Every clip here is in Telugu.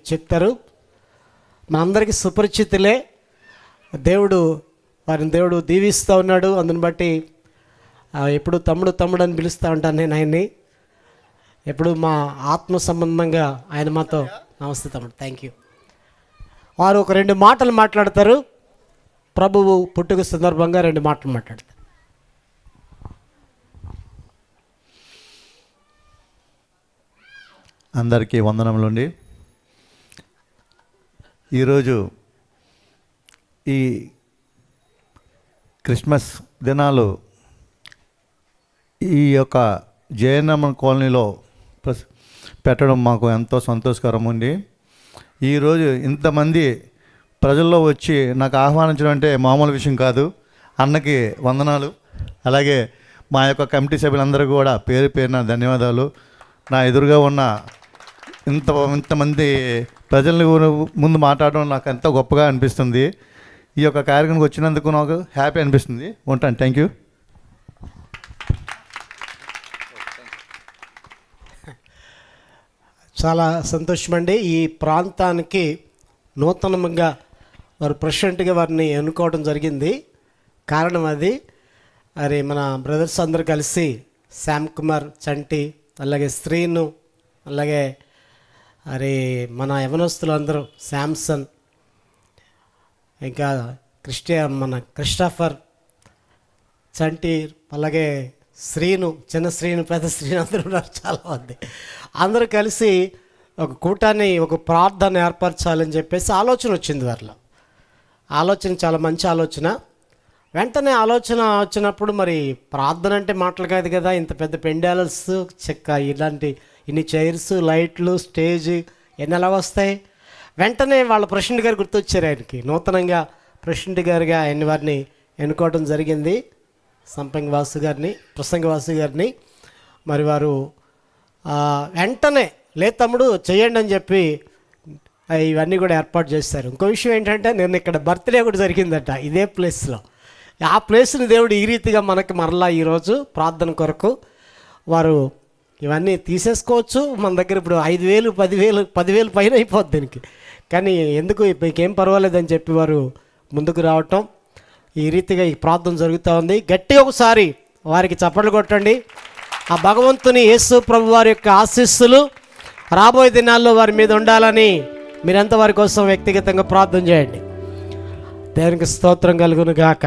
చెప్తారు. మనందరికీ సుపరిచితులే. దేవుడు దీవిస్తూ ఉన్నాడు. అందుని బట్టి ఎప్పుడు తమ్ముడు తమ్ముడు అని పిలుస్తూ ఉంటాను నేను ఆయన్ని. ఎప్పుడు మా ఆత్మ సంబంధంగా ఆయన మాతో నమస్తే తమ్ముడు, థ్యాంక్ యూ. వారు ఒక 2 మాటలు మాట్లాడతారు. ప్రభువు పుట్టుక సందర్భంగా 2 మాటలు మాట్లాడతారు. అందరికీ వందనములండి. ఈరోజు ఈ క్రిస్మస్ దినాలు ఈ యొక్క జయనమ్మ కాలనీలో పెట్టడం మాకు ఎంతో సంతోషకరం ఉంది. ఈరోజు ఇంతమంది ప్రజల్లో వచ్చి నాకు ఆహ్వానించడం అంటే మామూలు విషయం కాదు. అన్నకి వందనాలు. అలాగే మా యొక్క కమిటీ సభ్యులందరూ కూడా పేరు పేరున ధన్యవాదాలు. నా ఎదురుగా ఉన్న ఇంతమంది ప్రజల్ని ముందు మాట్లాడడం నాకు ఎంతో గొప్పగా అనిపిస్తుంది. ఈ యొక్క కార్యక్రమానికి వచ్చినందుకు నాకు హ్యాపీ అనిపిస్తుంది. ఉంటాను. Thank you. చాలా సంతోషమండి. ఈ ప్రాంతానికి నూతనంగా వారు ప్రెసిడెంట్గా వారిని ఎన్నుకోవడం జరిగింది. కారణం అది మన బ్రదర్స్ అందరూ కలిసి శ్యామ్ కుమార్, చంటి, అలాగే శ్రీను, అలాగే మన యవనస్తులు అందరూ శాంసన్, ఇంకా మన క్రిస్టఫర్, చంటి, అలాగే శ్రీను, చిన్న శ్రీను, పెద్ద శ్రీను అందరూ ఉన్నారు. చాలామంది అందరూ కలిసి ఒక కూటాన్ని, ఒక ప్రార్థన ఏర్పరచాలని చెప్పేసి ఆలోచన వచ్చింది వారిలో. ఆలోచన చాలా మంచి ఆలోచన. వెంటనే ఆలోచన వచ్చినప్పుడు మరి ప్రార్థన అంటే మాటలు కాదు కదా. ఇంత పెద్ద పెండాలస్ చెక్క, ఇన్ని చైర్స్, లైట్లు, స్టేజ్ ఎన్ని ఎలా వస్తాయి? వెంటనే వాళ్ళ ప్రెసిడెంట్ గారు గుర్తొచ్చారు. ఆయనకి నూతనంగా ప్రెసిడెంట్ గారుగా వారిని ఎన్నుకోవడం జరిగింది. ప్రసంగి వాసు గారిని. మరి వారు వెంటనే లేదు తమ్ముడు చేయండి అని చెప్పి ఇవన్నీ కూడా ఏర్పాటు చేశారు. ఇంకో విషయం ఏంటంటే, నేను ఇక్కడ బర్త్డే కూడా జరిగిందట ఇదే ప్లేస్లో. ఆ ప్లేస్ని దేవుడు ఈ రీతిగా మనకి మరలా ఈరోజు ప్రార్థన కొరకు వారు ఇవన్నీ తీసేసుకోవచ్చు. మన దగ్గర ఇప్పుడు 5,000, 10,000 పైన అయిపోద్ది దీనికి. కానీ ఎందుకు మీకేం పర్వాలేదని చెప్పి వారు ముందుకు రావటం, ఈ రీతిగా ఈ ప్రార్థన జరుగుతూ ఉంది. గట్టిగా ఒకసారి వారికి చప్పట్లు కొట్టండి. ఆ భగవంతుని యేసు ప్రభు వారి యొక్క ఆశీస్సులు రాబోయే దినాల్లో వారి మీద ఉండాలని మీరంతా వారి కోసం వ్యక్తిగతంగా ప్రార్థన చేయండి. దేవునికి స్తోత్రం కలుగును గాక.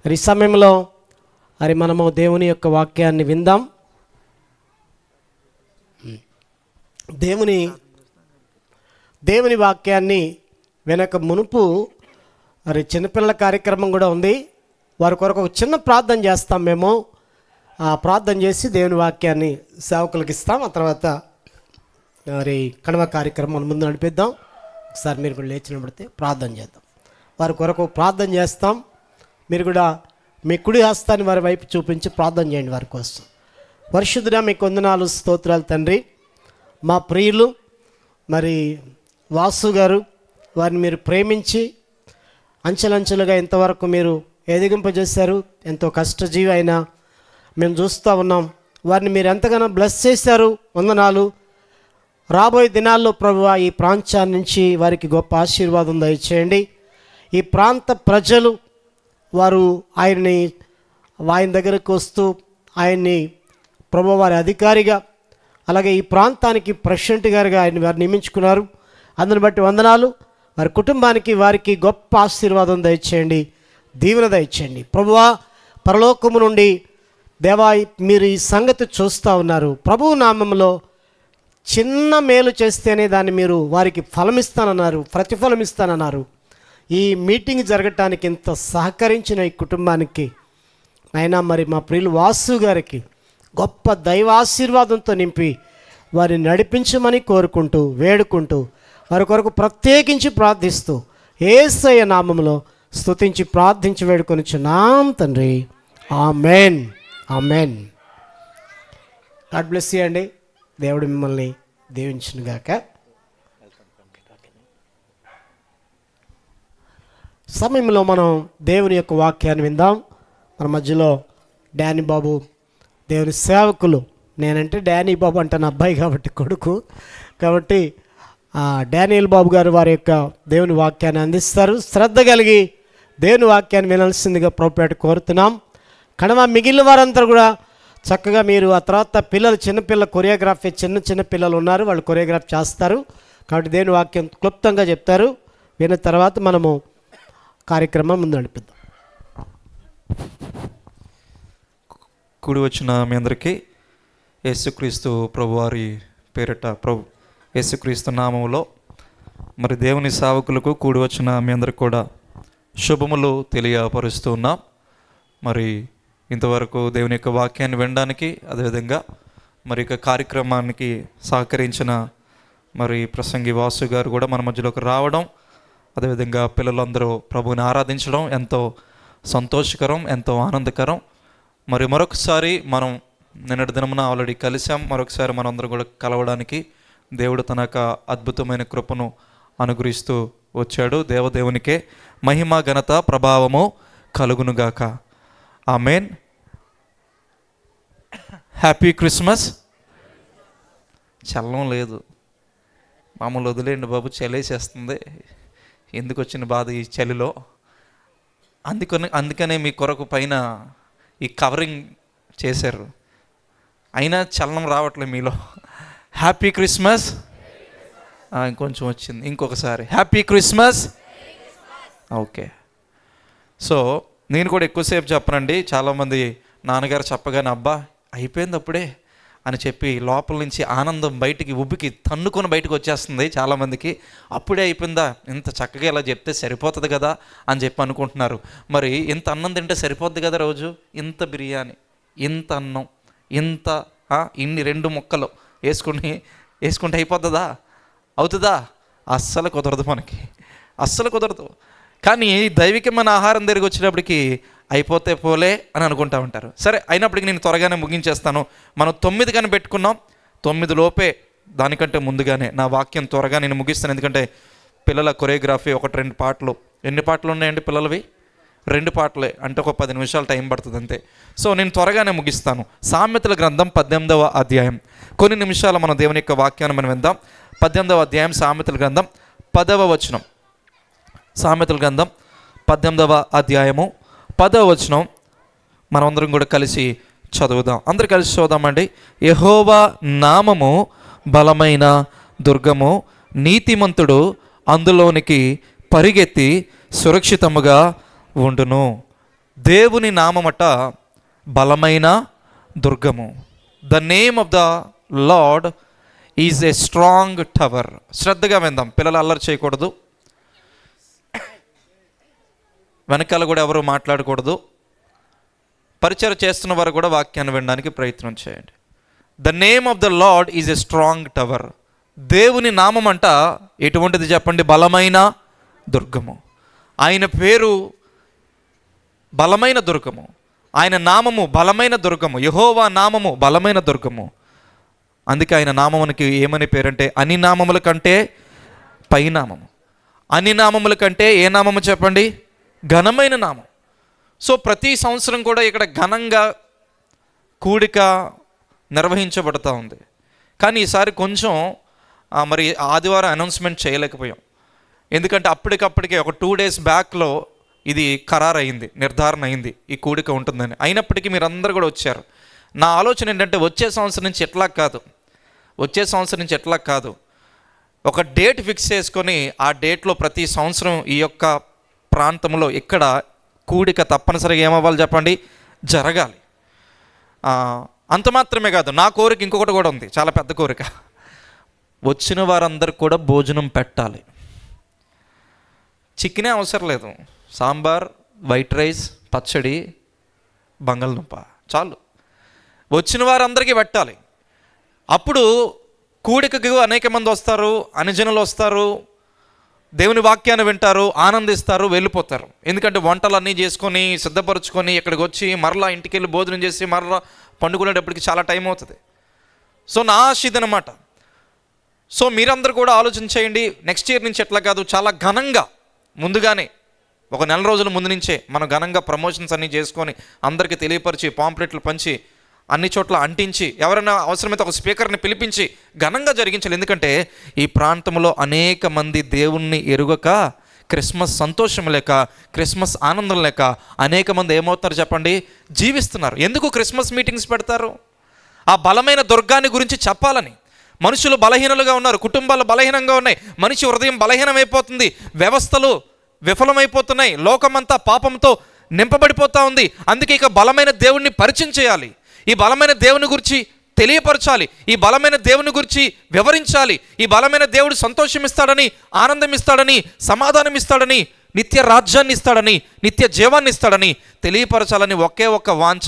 ఈ సమయంలో మనము దేవుని యొక్క వాక్యాన్ని విందాం. దేవుని వాక్యాన్ని వెనక మునుపు చిన్నపిల్లల కార్యక్రమం కూడా ఉంది. వారి కొరకు ఒక చిన్న ప్రార్థన చేస్తాం మేము. ప్రార్థన చేసి దేవుని వాక్యాన్ని సేవకులకు ఇస్తాం. ఆ తర్వాత కడవ కార్యక్రమం ముందు నడిపిద్దాం. ఒకసారి మీరు కూడా లేచి నిలబడితే ప్రార్థన చేద్దాం. వారి కొరకు ప్రార్థన చేస్తాం. మీరు కూడా మీ కుడి హస్తాన్ని వారి వైపు చూపించి ప్రార్థన చేయండి వారి కోసం. పరిశుద్ధుడా మీకు వందనాలు, స్తోత్రాలు తండ్రి. మా ప్రియులు వాసు గారు, వారిని మీరు ప్రేమించి అంచెలంచెలుగా ఇంతవరకు మీరు ఎదిగింపజేశారు. ఎంతో కష్టజీవి అయినా మేము చూస్తూ ఉన్నాం. వారిని మీరు ఎంతగానో బ్లెస్ చేశారు. వందనాలు. రాబోయే దినాల్లో ప్రభువా ఈ ప్రాంతం నుంచి వారికి గొప్ప ఆశీర్వాదం దయచేయండి. ఈ ప్రాంత ప్రజలు ఆయన దగ్గరకు వస్తూ ఆయన్ని ప్రభు వారి అధికారిగా, అలాగే ఈ ప్రాంతానికి ప్రెసిడెంట్ గారుగా వారు నియమించుకున్నారు. అందుని బట్టి వందనాలు. వారి కుటుంబానికి వారికి గొప్ప ఆశీర్వాదం దయచేయండి, దీవెన దయచేయండి. ప్రభువా పరలోకము నుండి దేవా మీరు ఈ సంగతి చూస్తూ ఉన్నారు. ప్రభువు నామంలో చిన్న మేలు చేస్తేనే దాన్ని మీరు వారికి ఫలమిస్తానన్నారు, ప్రతిఫలమిస్తానన్నారు. ఈ మీటింగ్ జరగటానికి ఇంత సహకరించిన ఈ కుటుంబానికి అయినా మా ప్రియులు వాసు గారికి గొప్ప దైవాశీర్వాదంతో నింపి వారిని నడిపించమని కోరుకుంటూ వేడుకుంటూ వారి కొరకు ప్రత్యేకించి ప్రార్థిస్తూ యేసయ్య నామములో స్తుతించి ప్రార్థించి వేడుకొనిచున్నాం తండ్రి. Amen, amen. God bless you అండి. దేవుడు మిమ్మల్ని దీవించునుగాక. సమయంలో మనం దేవుని యొక్క వాక్యాన్ని విందాం. మన మధ్యలో డానీ బాబు, దేవుని సేవకులు, నేనంటే డానీ బాబు అంటే నా అబ్బాయి కాబట్టి, కొడుకు కాబట్టి డానియల్ బాబు గారు వారి యొక్క దేవుని వాక్యాన్ని అందిస్తారు. శ్రద్ధ కలిగి దేవుని వాక్యాన్ని వినాల్సిందిగా ప్రభుపేట కోరుతున్నాం. కనుమ మిగిలిన వారంతా కూడా చక్కగా మీరు ఆ తర్వాత పిల్లలు చిన్నపిల్లల కొరియోగ్రఫీ చిన్న పిల్లలు ఉన్నారు, వాళ్ళు కొరియోగ్రాఫ్ చేస్తారు. కాబట్టి దేవుని వాక్యం క్లుప్తంగా చెప్తారు. విన్న తర్వాత మనము కార్యక్రమం ముందు నడిపిద్దాం. కూడి వచ్చిన మీ అందరికీ యేసుక్రీస్తు ప్రభువారి పేరిట యేసుక్రీస్తు నామములో మరి దేవుని సేవకులకు కూడి వచ్చిన మీ అందరికి కూడా శుభములు తెలియపరుస్తూ ఉన్నాం. మరి ఇంతవరకు దేవుని యొక్క వాక్యాన్ని వినడానికి, అదేవిధంగా మరి యొక్క కార్యక్రమానికి సహకరించిన మరి ప్రసంగి వాసు గారు కూడా మన మధ్యలోకి రావడం, అదేవిధంగా పిల్లలందరూ ప్రభువుని ఆరాధించడం ఎంతో సంతోషకరం, ఎంతో ఆనందకరం. మరి మరొకసారి మనం నిన్నటి దినమున ఆల్రెడీ కలిసాం. మరొకసారి మనందరం కూడా కలవడానికి దేవుడు తన యొక్క అద్భుతమైన కృపను అనుగ్రహిస్తూ వచ్చాడు. దేవదేవునికే మహిమ ఘనత ప్రభావము కలుగునుగాక. ఆమేన్. Happy Christmas. చల్లం లేదు, మామూలు వదిలేండి బాబు, చలేసేస్తుంది. ఎందుకు వచ్చిన బాధ ఈ చలిలో? అందుకనే మీ కొరకు పైన ఈ కవరింగ్ చేశారు, అయినా చలనం రావట్లేదు మీలో. Happy Christmas. ఇంకొంచెం వచ్చింది, ఇంకొకసారి హ్యాపీ క్రిస్మస్. ఓకే. సో నేను కూడా ఎక్కువసేపు చెప్పనండి. చాలామంది నాన్నగారు చెప్పగానే అబ్బా అయిపోయింది అప్పుడే అని చెప్పి లోపల నుంచి ఆనందం బయటికి ఉబ్బికి తన్నుకొని బయటకు వచ్చేస్తుంది చాలామందికి. అప్పుడే అయిపోయిందా, ఇంత చక్కగా ఇలా చెప్తే సరిపోతుంది కదా అని చెప్పి అనుకుంటున్నారు. మరి ఇంత అన్నం తింటే సరిపోద్ది కదా రోజు? ఇంత బిర్యానీ, ఇంత అన్నం, ఇంత ఇన్ని 2 ముక్కలు వేసుకుంటే అయిపోతుందా? అవుతుందా? అస్సలు కుదరదు, మనకి అస్సలు కుదరదు. కానీ దైవికమైన ఆహారం దగ్గరికి వచ్చినప్పటికీ అయిపోతే పోలే అని అనుకుంటా ఉంటారు. సరే, అయినప్పటికీ నేను త్వరగానే ముగించేస్తాను. మనం 9 కానీ పెట్టుకున్నాం. 9 లోపే, దానికంటే ముందుగానే నా వాక్యం త్వరగా నేను ముగిస్తాను. ఎందుకంటే పిల్లల కొరియోగ్రఫీ 1-2 పాటలు. ఎన్ని పాటలు ఉన్నాయండి పిల్లలవి? 2 పాటలే, అంటే ఒక 10 నిమిషాలు టైం పడుతుంది అంతే. సో నేను త్వరగానే ముగిస్తాను. సామెతల గ్రంథం 18వ అధ్యాయం. కొన్ని నిమిషాలు మనం దేవుని యొక్క వాక్యాన్ని మనం విందాం. 18వ అధ్యాయం సామెతల గ్రంథం 10వ వచనం. సామెతల గ్రంథం 18వ అధ్యాయము 10వ వచనం మనమందరం కూడా కలిసి చదువుదాం. అందరు కలిసి చదువుదామండి. యెహోవా నామము బలమైన దుర్గము, నీతిమంతుడు అందులోనికి పరిగెత్తి సురక్షితముగా ఉండును. దేవుని నామమట బలమైన దుర్గము. The name of the lord is a strong tower. శ్రద్ధగా విందాం, పిల్లలు అల్లరి చేయకూడదు, వెనకాల కూడా ఎవరు మాట్లాడకూడదు. పరిచయం చేస్తున్న వారు కూడా వాక్యాన్ని వినడానికి ప్రయత్నం చేయండి. The name of the lord is a strong tower. దేవుని నామం అంట ఎటువంటిది చెప్పండి? బలమైన దుర్గము. ఆయన పేరు బలమైన దుర్గము, ఆయన నామము బలమైన దుర్గము. యెహోవా నామము బలమైన దుర్గము. అందుకే ఆయన నామమునికి ఏమని పేరంటే అన్ని నామముల కంటే పై నామము. అన్ని నామముల కంటే ఏ నామము చెప్పండి? ఘనమైన నామం. సో ప్రతి సంవత్సరం కూడా ఇక్కడ ఘనంగా కూడిక నిర్వహించబడుతూ ఉంది. కానీ ఈసారి కొంచెం మరి ఆదివారం అనౌన్స్మెంట్ చేయలేకపోయాం. ఎందుకంటే అప్పటికప్పటికే ఒక 2 days బ్యాక్లో ఇది ఖరారైంది, నిర్ధారణ అయింది ఈ కూడిక ఉంటుందని. అయినప్పటికీ మీరందరూ కూడా వచ్చారు. నా ఆలోచన ఏంటంటే వచ్చే సంవత్సరం నుంచి ఎట్లా కాదు, ఒక డేట్ ఫిక్స్ చేసుకొని ఆ డేట్లో ప్రతి సంవత్సరం ఈ యొక్క ప్రాంతంలో ఇక్కడ కూడిక తప్పనిసరిగా ఏమవ్వాలి చెప్పండి? జరగాలి. అంత మాత్రమే కాదు, నా కోరిక ఇంకొకటి కూడా ఉంది, చాలా పెద్ద కోరిక. వచ్చిన వారందరికి కూడా భోజనం పెట్టాలి. చికెనే అవసరం లేదు, సాంబార్, వైట్ రైస్, పచ్చడి, బంగాళదుంప చాలు. వచ్చిన వారందరికీ పెట్టాలి. అప్పుడు కూడికకు అనేక మంది వస్తారు, అనుజనులు వస్తారు, దేవుని వాక్యాన్ని వింటారు, ఆనందిస్తారు, వెళ్ళిపోతారు. ఎందుకంటే వంటలన్నీ చేసుకొని సిద్ధపరచుకొని ఇక్కడికి వచ్చి మరలా ఇంటికి వెళ్ళి భోజనం చేసి మరలా పండుకునేటప్పటికి చాలా టైం అవుతుంది. సో నా ఆశ ఇదనమాట. సో మీరందరూ కూడా ఆలోచన చేయండి. నెక్స్ట్ ఇయర్ నుంచి ఎట్లా కాదు, చాలా ఘనంగా ముందుగానే ఒక 4 రోజుల ముందు నుంచే మనం ఘనంగా ప్రమోషన్స్ అన్నీ చేసుకొని అందరికీ తెలియపరిచి పాంప్లెట్లు పంచి అన్ని చోట్ల అంటించి, ఎవరైనా అవసరమైతే ఒక స్పీకర్ని పిలిపించి ఘనంగా జరిగించాలి. ఎందుకంటే ఈ ప్రాంతంలో అనేక మంది దేవుణ్ణి ఎరుగక, క్రిస్మస్ సంతోషం లేక, క్రిస్మస్ ఆనందం లేక అనేక మంది ఏమవుతారు చెప్పండి, జీవిస్తున్నారు. ఎందుకు క్రిస్మస్ మీటింగ్స్ పెడతారు? ఆ బలమైన దుర్గాన్ని గురించి చెప్పాలని. మనుషులు బలహీనలుగా ఉన్నారు, కుటుంబాలు బలహీనంగా ఉన్నాయి, మనిషి హృదయం బలహీనమైపోతుంది, వ్యవస్థలు విఫలమైపోతున్నాయి, లోకమంతా పాపంతో నింపబడిపోతూ ఉంది. అందుకే ఇక బలమైన దేవుణ్ణి పరిచయం చేయాలి, ఈ బలమైన దేవుని గురించి తెలియపరచాలి, ఈ బలమైన దేవుని గురించి వివరించాలి. ఈ బలమైన దేవుడు సంతోషం ఇస్తాడని, ఆనందం ఇస్తాడని, సమాధానం ఇస్తాడని, నిత్య రాజ్యాన్ని ఇస్తాడని, నిత్య జీవాన్ని ఇస్తాడని తెలియపరచాలని ఒకే ఒక వాంఛ,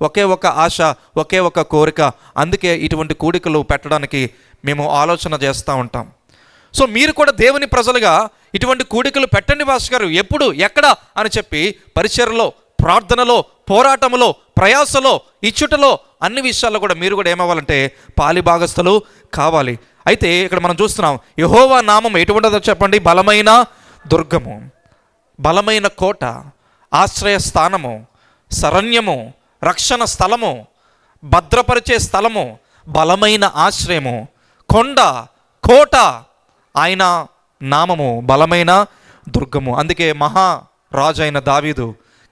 ఒకే ఒక ఆశ, ఒకే ఒక కోరిక. అందుకే ఇటువంటి కూడికలు పెట్టడానికి మేము ఆలోచన చేస్తూ ఉంటాం. సో మీరు కూడా దేవుని ప్రజలుగా ఇటువంటి కూడికలు పెట్టండి పాస్టర్ గారు, ఎప్పుడు, ఎక్కడ అని చెప్పి పరిచర్యలో, ప్రార్థనలో, పోరాటంలో, ప్రయాసలో, ఇచ్చుటలో, అన్ని విషయాల్లో కూడా మీరు కూడా ఏమవ్వాలంటే పాలిభాగస్తులు కావాలి. అయితే ఇక్కడ మనం చూస్తున్నాం, యెహోవా నామం ఎటువంటిదో చెప్పండి? బలమైన దుర్గము, బలమైన కోట, ఆశ్రయ స్థానము, శరణ్యము, రక్షణ స్థలము, భద్రపరిచే స్థలము, బలమైన ఆశ్రయము, కొండ, కోట, ఆయన నామము బలమైన దుర్గము. అందుకే మహారాజు అయిన దావీదు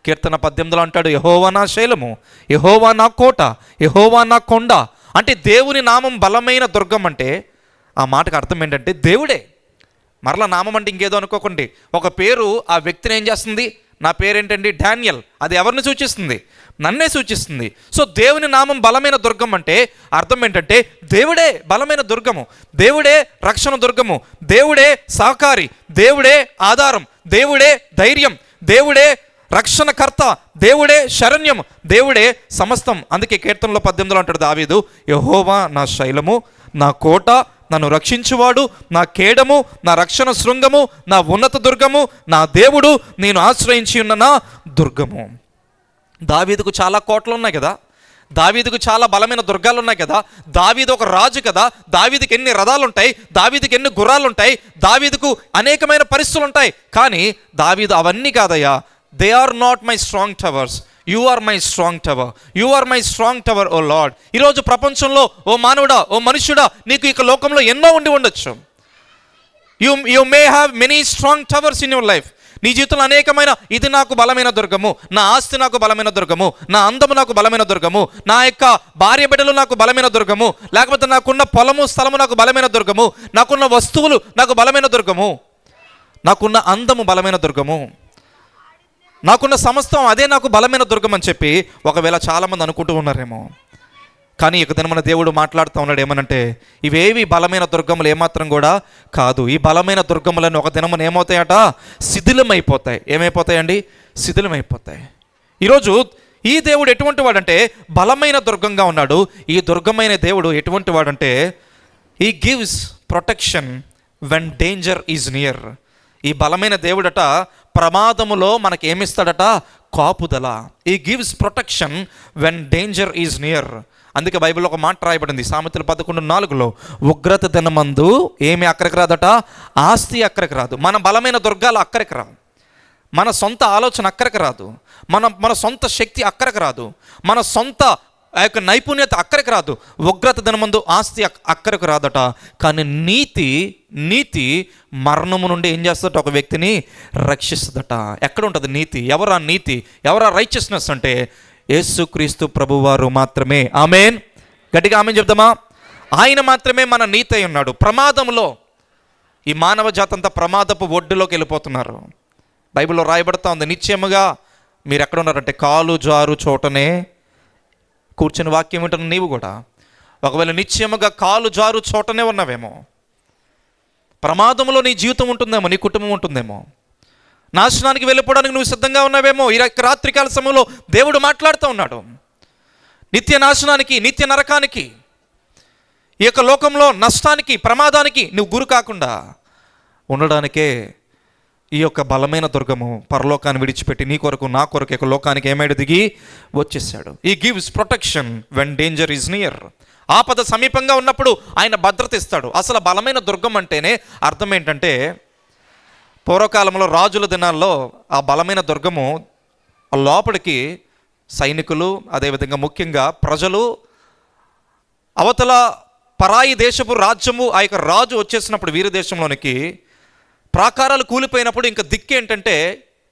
కీర్తన 18లో అంటాడు, యెహోవా నా శైలము, యెహోవా నా కోట, యెహోవా నా కొండ. అంటే దేవుని నామం బలమైన దుర్గం అంటే ఆ మాటకు అర్థం ఏంటంటే దేవుడే. మరలా నామం అంటే ఇంకేదో అనుకోకండి, ఒక పేరు ఆ వ్యక్తిని ఏం చేస్తుంది? నా పేరేంటండి డానియల్, అది ఎవరిని సూచిస్తుంది? నన్నే సూచిస్తుంది. సో దేవుని నామం బలమైన దుర్గం అంటే అర్థం ఏంటంటే దేవుడే బలమైన దుర్గము, దేవుడే రక్షణ దుర్గము, దేవుడే సహకారి, దేవుడే ఆధారం, దేవుడే ధైర్యం, దేవుడే రక్షణకర్త, దేవుడే శరణ్యం, దేవుడే సమస్తం. అందుకే కీర్తనలో 18లో అంటాడు దావీదు, యెహోవా నా శైలము, నా కోట, నన్ను రక్షించువాడు, నా కేడము, నా రక్షణ శృంగము, నా ఉన్నత దుర్గము, నా దేవుడు, నేను ఆశ్రయించి ఉన్న నా దుర్గము. దావీదుకు చాలా కోటలు ఉన్నాయి కదా, దావీదుకు చాలా బలమైన దుర్గాలు ఉన్నాయి కదా, దావీదు ఒక రాజు కదా, దావీదుకి ఎన్ని రథాలు ఉంటాయి, దావీదుకి ఎన్ని గుర్రాలు ఉంటాయి, దావీదుకు అనేకమైన పరిస్థితులు ఉంటాయి. కానీ దావీదు అవన్నీ కాదయ్యా, they are not my strong towers, you are my strong tower, you are my strong tower O Lord. ఈరోజు ప్రపంచంలో ఓ మానవుడా, ఓ మనుష్యుడా, నీకు ఇక లోకంలో ఎన్నో ఉండి ఉండొచ్చు. You may have many strong towers in your life. నీ జీవితంలో అనేకమైన, ఇది నాకు బలమైన దుర్గము, నా ఆస్తి నాకు బలమైన దుర్గము, నా అందము నాకు బలమైన దుర్గము, నా యొక్క భార్య బిడ్డలు నాకు బలమైన దుర్గము, లేకపోతే నాకున్న పొలము స్థలము నాకు బలమైన దుర్గము, నాకున్న వస్తువులు నాకు బలమైన దుర్గము, నాకున్న అందము బలమైన దుర్గము, నాకున్న సమస్తం అదే నాకు బలమైన దుర్గం అని చెప్పి ఒకవేళ చాలామంది అనుకుంటూ ఉన్నారేమో. కానీ ఇక దినమన దేవుడు మాట్లాడుతూ ఉన్నాడు ఏమనంటే, ఇవేవి బలమైన దుర్గములు ఏమాత్రం కూడా కాదు. ఈ బలమైన దుర్గములను ఒక దినమున ఏమవుతాయట? శిథిలమైపోతాయి. ఏమైపోతాయండి? శిథిలమైపోతాయి. ఈరోజు ఈ దేవుడు ఎటువంటి వాడంటే బలమైన దుర్గంగా ఉన్నాడు. ఈ దుర్గమైన దేవుడు ఎటువంటి వాడంటే he gives protection when danger is near. ఈ బలమైన దేవుడట ప్రమాదములో మనకి ఏమిస్తాడట? కాపుదల. ఈ gives protection when danger is near. అందుకే బైబిల్లో ఒక మాట రాయబడింది, సామెతలు 11:4లో, ఉగ్రత దినమందు ఏమి అక్కడికి రాదట? ఆస్తి అక్కడికి రాదు. మన బలమైన దుర్గాలు అక్కడికి రావు, మన సొంత ఆలోచన అక్కడికి రాదు, మన సొంత శక్తి అక్కడికి రాదు, మన సొంత ఆ యొక్క నైపుణ్యత అక్కడికి రాదు. ఉగ్రత దినమందు ఆస్తి అక్కడికి రాదట. కానీ నీతి మరణము నుండి ఏం చేస్తుందట? ఒక వ్యక్తిని రక్షిస్తుందట. ఎక్కడ ఉంటుంది నీతి? ఎవరా నీతి? ఎవరా రైచియస్నెస్ అంటే యేసుక్రీస్తు ప్రభువారు మాత్రమే. ఆమేన్. గట్టిగా ఆమేన్ చెప్దామా? ఆయన మాత్రమే మన నీతి అయి ఉన్నాడు. ప్రమాదంలో ఈ మానవ జాతి అంతా ప్రమాదపు ఒడ్డులోకి వెళ్ళిపోతున్నారు. బైబిల్లో రాయబడతా ఉంది, నిశ్చయముగా మీరు ఎక్కడ ఉన్నారంటే కాలు జారు చోటనే కూర్చుని వాక్యం వింటున్న నీవు కూడా ఒకవేళ నిశ్చయముగా కాలు జారు చోటనే ఉన్నావేమో, ప్రమాదంలో నీ జీవితం ఉంటుందేమో, నీ కుటుంబం ఉంటుందేమో, నాశనానికి వెళ్ళిపోవడానికి నువ్వు సిద్ధంగా ఉన్నావేమో. ఈ రాత్రికాల సమయంలో దేవుడు మాట్లాడుతూ ఉన్నాడు. నిత్య నాశనానికి, నిత్య నరకానికి, ఈ యొక్క లోకంలో నష్టానికి, ప్రమాదానికి నువ్వు గురి కాకుండా ఉండడానికే ఈ యొక్క బలమైన దుర్గము పరలోకాన్ని విడిచిపెట్టి నీ కొరకు, నా కొరకు యొక్క లోకానికి ఏమైనా దిగి వచ్చేసాడు. ఈ gives protection when danger is near. ఆపద సమీపంగా ఉన్నప్పుడు ఆయన భద్రత ఇస్తాడు. అసలు బలమైన దుర్గం అంటేనే అర్థం ఏంటంటే, పూర్వకాలంలో రాజుల దినాల్లో ఆ బలమైన దుర్గము లోపలికి సైనికులు, అదేవిధంగా ముఖ్యంగా ప్రజలు, అవతల పరాయి దేశపు రాజ్యము, ఆ యొక్క రాజు వచ్చేసినప్పుడు వీరి దేశంలోనికి ప్రాకారాలు కూలిపోయినప్పుడు ఇంకా దిక్కేంటంటే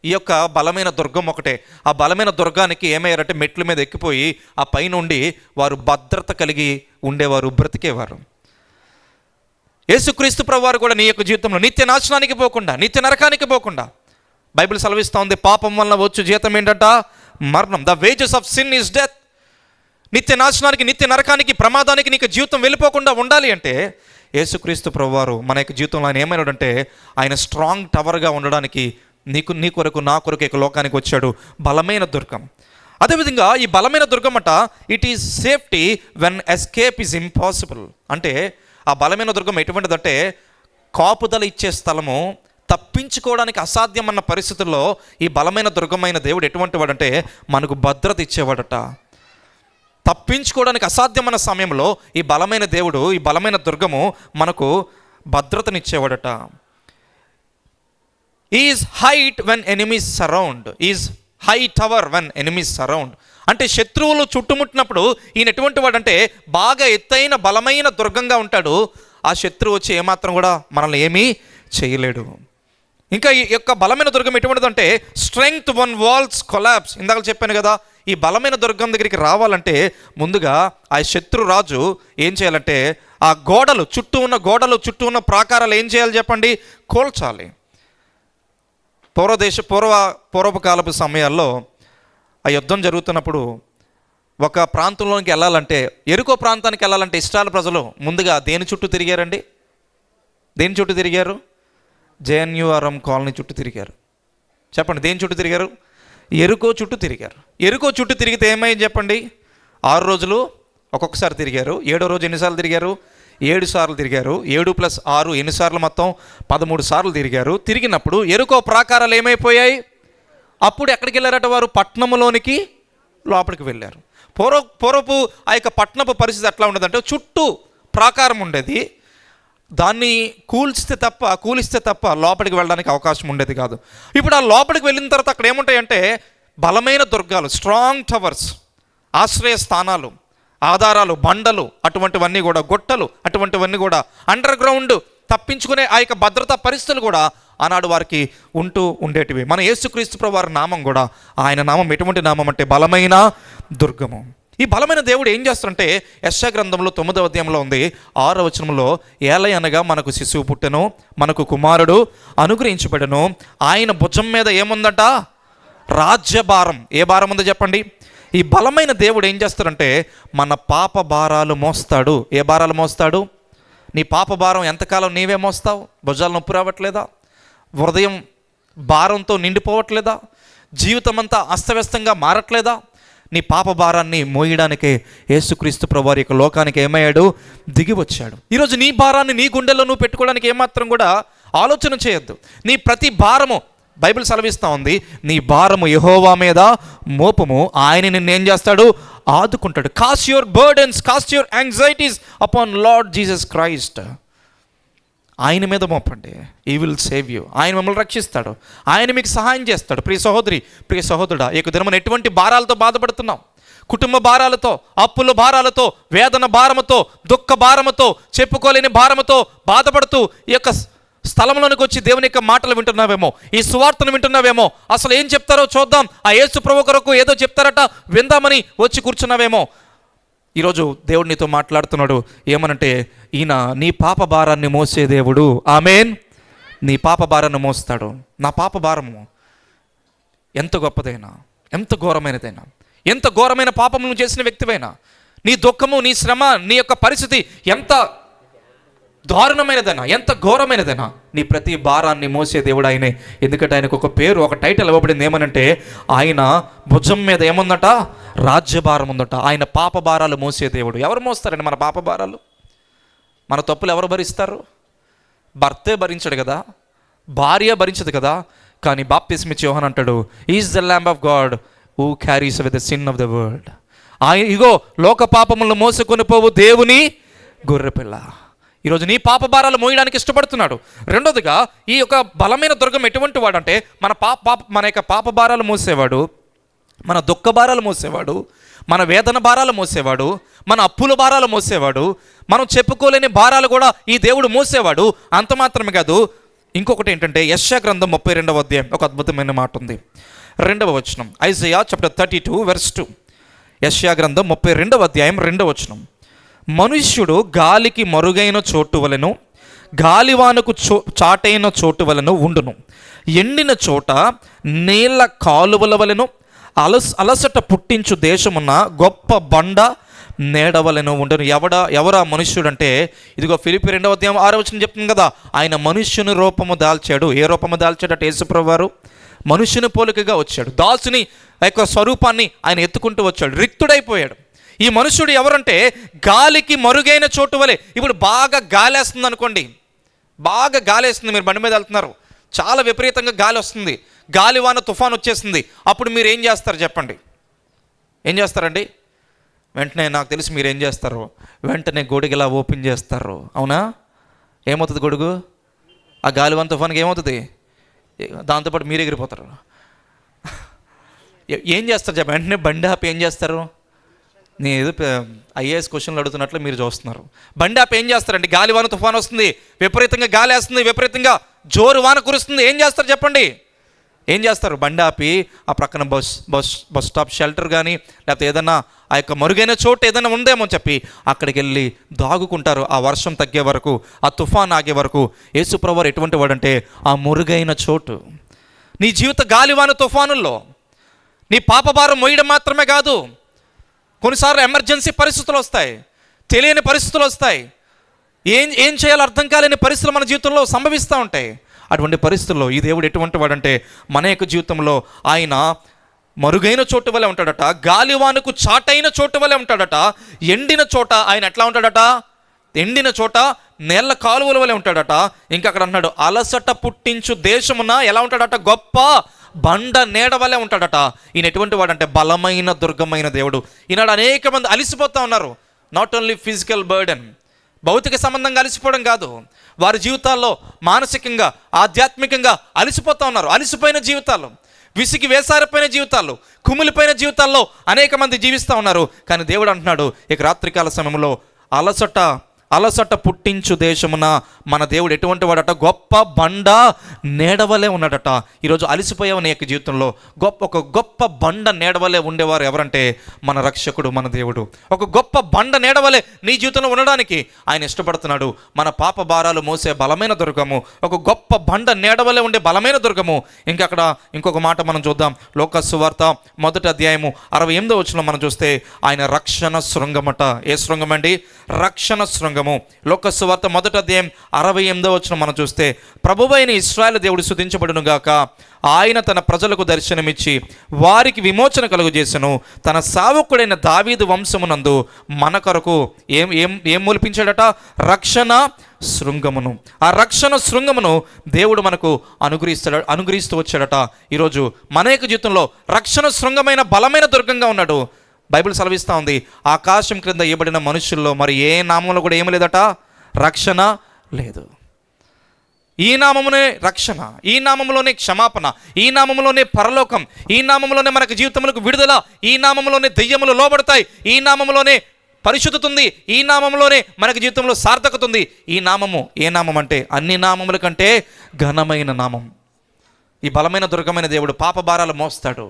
ఈ యొక్క బలమైన దుర్గం ఒకటే. ఆ బలమైన దుర్గానికి ఏమయ్యారంటే మెట్ల మీద ఎక్కిపోయి ఆ పైనుండి వారు భద్రత కలిగి ఉండేవారు, బ్రతికేవారు. యేసుక్రీస్తు ప్రభువారు కూడా నీ యొక్క జీవితంలో నిత్య నాశనానికి పోకుండా, నిత్య నరకానికి పోకుండా, బైబిల్ సెలవిస్తూ ఉంది, పాపం వలన వచ్చు జీతం ఏంటంట? మరణం. The wages of sin is death. నిత్య నాశనానికి, నిత్య నరకానికి, ప్రమాదానికి నీకు జీవితం వెళ్ళిపోకుండా ఉండాలి అంటే యేసుక్రీస్తు ప్రభువారు మన యొక్క జీవితంలో ఆయన ఏమైనాడంటే ఆయన స్ట్రాంగ్ టవర్గా ఉండడానికి నీ కొరకు నా కొరకు ఈ లోకానికి వచ్చాడు. బలమైన దుర్గం. అదేవిధంగా ఈ బలమైన దుర్గం అట, it is safety when escape is impossible. అంటే ఆ బలమైన దుర్గం ఎటువంటిదంటే కాపుదల ఇచ్చే స్థలము, తప్పించుకోవడానికి అసాధ్యం అన్న పరిస్థితుల్లో ఈ బలమైన దుర్గమైన దేవుడు ఎటువంటి వాడంటే మనకు భద్రత ఇచ్చేవాడట. తప్పించుకోవడానికి అసాధ్యమైన సమయంలో ఈ బలమైన దేవుడు, ఈ బలమైన దుర్గము మనకు భద్రతనిచ్చేవాడట. Is height when enemies surround, is high tower when enemies surround. అంటే శత్రువులు చుట్టుముట్టినప్పుడు ఈయన ఎటువంటి వాడంటే బాగా ఎత్తైన బలమైన దుర్గంగా ఉంటాడు. ఆ శత్రువు వచ్చి ఏమాత్రం కూడా మనల్ని ఏమీ చేయలేడు. ఇంకా ఈ యొక్క బలమైన దుర్గం ఎటువంటిదంటే స్ట్రెంగ్త్ వన్ వాల్స్ కొలాప్స్. ఇందాక చెప్పాను కదా, ఈ బలమైన దుర్గం దగ్గరికి రావాలంటే ముందుగా ఆ శత్రు రాజు ఏం చేయాలంటే ఆ గోడలు, చుట్టూ ఉన్న ప్రాకారాలు ఏం చేయాలి చెప్పండి? కూల్చాలి. పూర్వకాలపు సమయాల్లో ఆ యుద్ధం జరుగుతున్నప్పుడు ఒక ప్రాంతంలోకి వెళ్ళాలంటే, ఎరుకో ప్రాంతానికి వెళ్ళాలంటే ఇస్రాయేల్ ప్రజలు ముందుగా దేని చుట్టూ తిరిగారండి? దేని చుట్టూ తిరిగారు? జేఎన్యూఆర్ఎం కాలనీ చుట్టూ తిరిగారు. చెప్పండి, దేని చుట్టూ తిరిగారు? ఎరుకో చుట్టూ తిరిగారు. ఎరుకో చుట్టూ తిరిగితే ఏమైంది చెప్పండి? 6 రోజులు ఒక్కొక్కసారి తిరిగారు. 7వ రోజు ఎన్నిసార్లు తిరిగారు? 7 సార్లు తిరిగారు. 7 + 6 ఎన్నిసార్లు? మొత్తం 13 సార్లు తిరిగారు. తిరిగినప్పుడు ఎరుకో ప్రాకారాలు ఏమైపోయాయి? అప్పుడు ఎక్కడికి వెళ్ళారట వారు? పట్టణంలోనికి లోపలికి వెళ్ళారు. పూర్వపు ఆ యొక్క పట్టణపు పరిస్థితి ఎట్లా ఉండదంటే చుట్టూ ప్రాకారం ఉండేది. దాన్ని కూలిస్తే తప్ప లోపలికి వెళ్ళడానికి అవకాశం ఉండేది కాదు. ఇప్పుడు ఆ లోపలికి వెళ్ళిన తర్వాత అక్కడ ఏముంటాయంటే బలమైన దుర్గాలు, స్ట్రాంగ్ టవర్స్, ఆశ్రయ స్థానాలు, ఆధారాలు, బండలు, అటువంటివన్నీ కూడా, గొట్టలు, అటువంటివన్నీ కూడా, అండర్ గ్రౌండ్ తప్పించుకునే ఆ యొక్క భద్రతా పరిస్థితులు కూడా ఆనాడు వారికి ఉంటూ ఉండేటివి. మన యేసుక్రీస్తు ప్రభువు వారి నామం కూడా, ఆయన నామం ఎటువంటి నామం అంటే బలమైన దుర్గము. ఈ బలమైన దేవుడు ఏం చేస్తారంటే యెషయా గ్రంథంలో 9వ అధ్యాయంలో ఉంది 6వ వచనంలో, ఏలయనగా మనకు శిశువు పుట్టెను, మనకు కుమారుడు అనుగ్రహించబడెను, ఆయన భుజం మీద ఏముందట? రాజ్యభారం. ఏ భారం ఉందో చెప్పండి? ఈ బలమైన దేవుడు ఏం చేస్తాడంటే మన పాప భారాలు మోస్తాడు. ఏ భారాలు మోస్తాడు? నీ పాప భారం ఎంతకాలం నీవే మోస్తావు? భుజాలు నొప్పి రావట్లేదా? హృదయం భారంతో నిండిపోవట్లేదా? జీవితం అంతా అస్తవ్యస్తంగా మారట్లేదా? నీ పాప భారాన్ని మోయడానికే యేసుక్రీస్తు ప్రభువారి యొక్క లోకానికి ఏమయ్యాడు? దిగి వచ్చాడు. ఈరోజు నీ భారాన్ని నీ గుండెల్లో నువ్వు పెట్టుకోవడానికి ఏమాత్రం కూడా ఆలోచన చేయొద్దు. నీ ప్రతి భారము, బైబిల్ సెలవిస్తూ ఉంది, నీ భారము యెహోవా మీద మోపము, ఆయన నిన్నేం చేస్తాడు? ఆదుకుంటాడు. Cast your burdens, cast your anxieties upon Lord Jesus Christ. ఆయన మీద మోపండి. ఈ విల్ సేవ్ యూ. ఆయన మిమ్మల్ని రక్షిస్తాడు. ఆయన మీకు సహాయం చేస్తాడు. ప్రియ సహోదరి, ప్రియ సహోదరుడా, ఈ దినమున ఎటువంటి భారాలతో బాధపడుతున్నాం? కుటుంబ భారాలతో, అప్పుల భారాలతో, వేదన భారముతో, దుఃఖ భారముతో, చెప్పుకోలేని భారముతో బాధపడుతూ ఈ యొక్క స్థలంలోనికి వచ్చి దేవుని యొక్క మాటలు వింటున్నావేమో, ఈ సువార్తను వింటున్నావేమో, అసలు ఏం చెప్తారో చూద్దాం, ఆ యేసు ప్రభు కొరకు ఏదో చెప్తారట విందామని వచ్చి కూర్చున్నావేమో. ఈరోజు దేవుడు నీతో మాట్లాడుతున్నాడు. ఏమనంటే ఈయన నీ పాప భారాన్ని మోసే దేవుడు. ఆమేన్. నీ పాప భారాన్ని మోస్తాడు. నా పాప భారము ఎంత గొప్పదైనా, ఎంత ఘోరమైనదైనా, ఎంత ఘోరమైన పాపమును చేసిన వ్యక్తివైనా, నీ దుఃఖము, నీ శ్రమ, నీ యొక్క పరిస్థితి ఎంత దారుణమైనదైనా, ఎంత ఘోరమైనదైనా, నీ ప్రతి భారాన్ని మోసే దేవుడు ఆయనే. ఎందుకంటే ఆయనకు ఒక పేరు, ఒక టైటిల్ ఇవ్వబడింది. ఏమనంటే ఆయన భుజం మీద ఏముందట? రాజ్యభారం ఉందట. ఆయన పాప భారాలు మోసే దేవుడు. ఎవరు మోస్తారండి మన పాప భారాలు? మన తప్పులు ఎవరు భరిస్తారు? భర్తే భరించడు కదా, భార్య భరించదు కదా. కానీ బాప్తిస్మ ఇచ్చే యోహాను అంటాడు, is the lamb of God who carries away the sin of the world. ఆయన ఇగో లోక పాపములను మోసుకొని పోవు దేవుని గొర్రెపిల్ల. ఈరోజు నీ పాప భారాలు మోయడానికి ఇష్టపడుతున్నాడు. రెండోదిగా ఈ యొక్క బలమైన దుర్గం ఎటువంటి వాడు అంటే మన యొక్క పాప భారాలు మోసేవాడు. మన దుఃఖ భారాలు మోసేవాడు, మన వేదన భారాలు మోసేవాడు, మన అప్పుల భారాలు మోసేవాడు, మనం చెప్పుకోలేని భారాలు కూడా ఈ దేవుడు మోసేవాడు. అంత మాత్రమే కాదు, ఇంకొకటి ఏంటంటే యెషయా గ్రంథం 32వ అధ్యాయం ఒక అద్భుతమైన మాట ఉంది. 2వ వచనం, ఐజయా చాప్టర్ 32 verse 2. యెషయా గ్రంథం 32వ అధ్యాయం 2వ వచనం. మనుష్యుడు గాలికి మరుగైన చోటు వలెను, గాలివానకు చాటైన చోటు వలెను ఉండును. ఎండిన చోట నీళ్ళ కాలువల వలెను, అలసట పుట్టించు దేశమున్న గొప్ప బండ నేడవలను ఉండను. ఎవరా మనుష్యుడు అంటే, ఇదిగో ఫిలిప్పీ 2వ అధ్యాయం 6వ వచనం చెప్తుంది కదా, ఆయన మనుష్యుని రూపము దాల్చాడు. ఏ రూపము దాల్చాడు అంటే యేసుప్రభువు వారు మనుష్యుని పోలికగా వచ్చాడు. దాసుని యొక్క స్వరూపాన్ని ఆయన ఎత్తుకుంటూ వచ్చాడు, రిక్తుడైపోయాడు. ఈ మనుష్యుడు ఎవరంటే గాలికి మరుగైన చోటు వలె. ఇప్పుడు బాగా గాలేస్తుంది అనుకోండి, బాగా గాలేస్తుంది, మీరు బండి మీద వెళ్తున్నారు, చాలా విపరీతంగా గాలి వస్తుంది, గాలివాన తుఫాన్ వచ్చేసింది. అప్పుడు మీరు ఏం చేస్తారు చెప్పండి? ఏం చేస్తారండి? వెంటనే నాకు తెలిసి మీరు ఏం చేస్తారు, వెంటనే గొడుగులా ఓపెన్ చేస్తారు, అవునా? ఏమవుతుంది గొడుగు? ఆ గాలివాన తుఫాన్కి ఏమవుతుంది? దాంతోపాటు మీరు ఎగిరిపోతారు. ఏం చేస్తారు చెప్పండి? వెంటనే బండి ఆపి ఏం చేస్తారు? నేను ఏదో ఐఏఎస్ క్వశ్చన్లు అడుగుతున్నట్లు మీరు చూస్తున్నారు. బండి ఆపి ఏం చేస్తారండి? గాలివాన తుఫాన్ వస్తుంది, విపరీతంగా గాలి వేస్తుంది, విపరీతంగా జోరు వాన కురుస్తుంది, ఏం చేస్తారు చెప్పండి? ఏం చేస్తారు? బండి ఆపి ఆ ప్రక్కన బస్ స్టాప్ షెల్టర్ కానీ లేకపోతే ఏదన్నా ఆ యొక్క మరుగైన చోటు ఏదైనా ఉందేమో చెప్పి అక్కడికి వెళ్ళి దాగుకుంటారు. ఆ వర్షం తగ్గే వరకు, ఆ తుఫాన్ ఆగే వరకు. యేసుప్రభువు ఎటువంటి వాడంటే ఆ మురుగైన చోటు. నీ జీవిత గాలివాన తుఫానుల్లో నీ పాపభారం మోయడం మాత్రమే కాదు, కొన్నిసార్లు ఎమర్జెన్సీ పరిస్థితులు వస్తాయి, తెలియని పరిస్థితులు వస్తాయి, ఏం చేయాలో అర్థం కాలేని పరిస్థితులు మన జీవితంలో సంభవిస్తూ ఉంటాయి. అటువంటి పరిస్థితుల్లో ఈ దేవుడు ఎటువంటి వాడంటే మన యొక్క జీవితంలో ఆయన మరుగైన చోటు వలె ఉంటాడట, గాలివానకు చాటైన చోటు వలె ఉంటాడట. ఎండిన చోట ఆయన ఎట్లా ఉంటాడట? ఎండిన చోట నేళ్ల కాలువల వలె ఉంటాడట. ఇంకా అక్కడ అన్నాడు, అలసట పుట్టించు దేశమున ఎలా ఉంటాడట? గొప్ప బండ నీడ వలె ఉంటాడట. ఈయన ఎటువంటి వాడంటే బలమైన దుర్గమైన దేవుడు. ఈనాడు అనేక మంది అలిసిపోతూ ఉన్నారు. నాట్ ఓన్లీ ఫిజికల్ బర్డెన్, భౌతిక సంబంధంగా అలసిపోవడం కాదు, వారి జీవితాల్లో మానసికంగా ఆధ్యాత్మికంగా అలసిపోతూ ఉన్నారు. అలసిపోయిన జీవితాలు, విసిగి వేసారిపోయిన జీవితాలు, కుమిలిపోయిన జీవితాల్లో అనేక మంది జీవిస్తూ ఉన్నారు. కానీ దేవుడు అంటున్నాడు ఇక రాత్రికాల సమయంలో అలసట పుట్టించు దేశమున మన దేవుడు ఎటువంటి వాడట? గొప్ప బండ నేడవలే ఉన్నాడట. ఈరోజు అలసిపోయావు నీ యొక్క జీవితంలో. ఒక గొప్ప బండ నేడవలే ఉండేవారు ఎవరంటే మన రక్షకుడు, మన దేవుడు. ఒక గొప్ప బండ నేడవలే నీ జీవితంలో ఉండడానికి ఆయన ఇష్టపడుతున్నాడు. మన పాప భారాలు మోసే బలమైన దుర్గము, ఒక గొప్ప బండ నేడవలే ఉండే బలమైన దుర్గము. ఇంకా అక్కడ ఇంకొక మాట మనం చూద్దాం. లోకా సువార్త 1వ అధ్యాయము 68వ వచనం మనం చూస్తే ఆయన రక్షణ శృంగమట. ఏ శృంగం అండి? రక్షణ శృంగము. లోకా సువార్త 1వ అధ్యాయం 68వ వచనం మనం చూస్తే, ప్రభువైన ఇశ్రాయేలు దేవుడు స్తుతించబడును గాక, ఆయన తన ప్రజలకు దర్శనమిచ్చి వారికి విమోచన కలుగజేసెను. తన సేవకుడైన దావీదు వంశమునందు మన కొరకు ఏం మూలిపించాడట? రక్షణ శృంగమును. ఆ రక్షణ శృంగమును దేవుడు మనకు అనుగ్రహిస్తూ వచ్చాడట. ఈరోజు మన యొక్క జీవితంలో రక్షణ శృంగమైన బలమైన దుర్గంగా ఉన్నాడు. బైబిల్ సెలవిస్తూ ఉంది, ఆకాశం క్రింద ఇవ్వబడిన మనుషుల్లో మరి ఏ నామంలో కూడా ఏమి లేదట? రక్షణ లేదు. ఈ నామమునే రక్షణ, ఈ నామములోనే క్షమాపణ, ఈ నామములోనే పరలోకం, ఈ నామములోనే మనకు జీవితములకు విడుదల, ఈ నామములోనే దెయ్యములు లోబడతాయి, ఈ నామములోనే పరిశుద్ధత ఉంది, ఈ నామములోనే మనకు జీవితంలో సార్థకత ఉంది. ఈ నామము ఏ నామం అంటే అన్ని నామముల కంటే ఘనమైన నామం. ఈ బలమైన దుర్గమైన దేవుడు పాప భారాలు మోస్తాడు.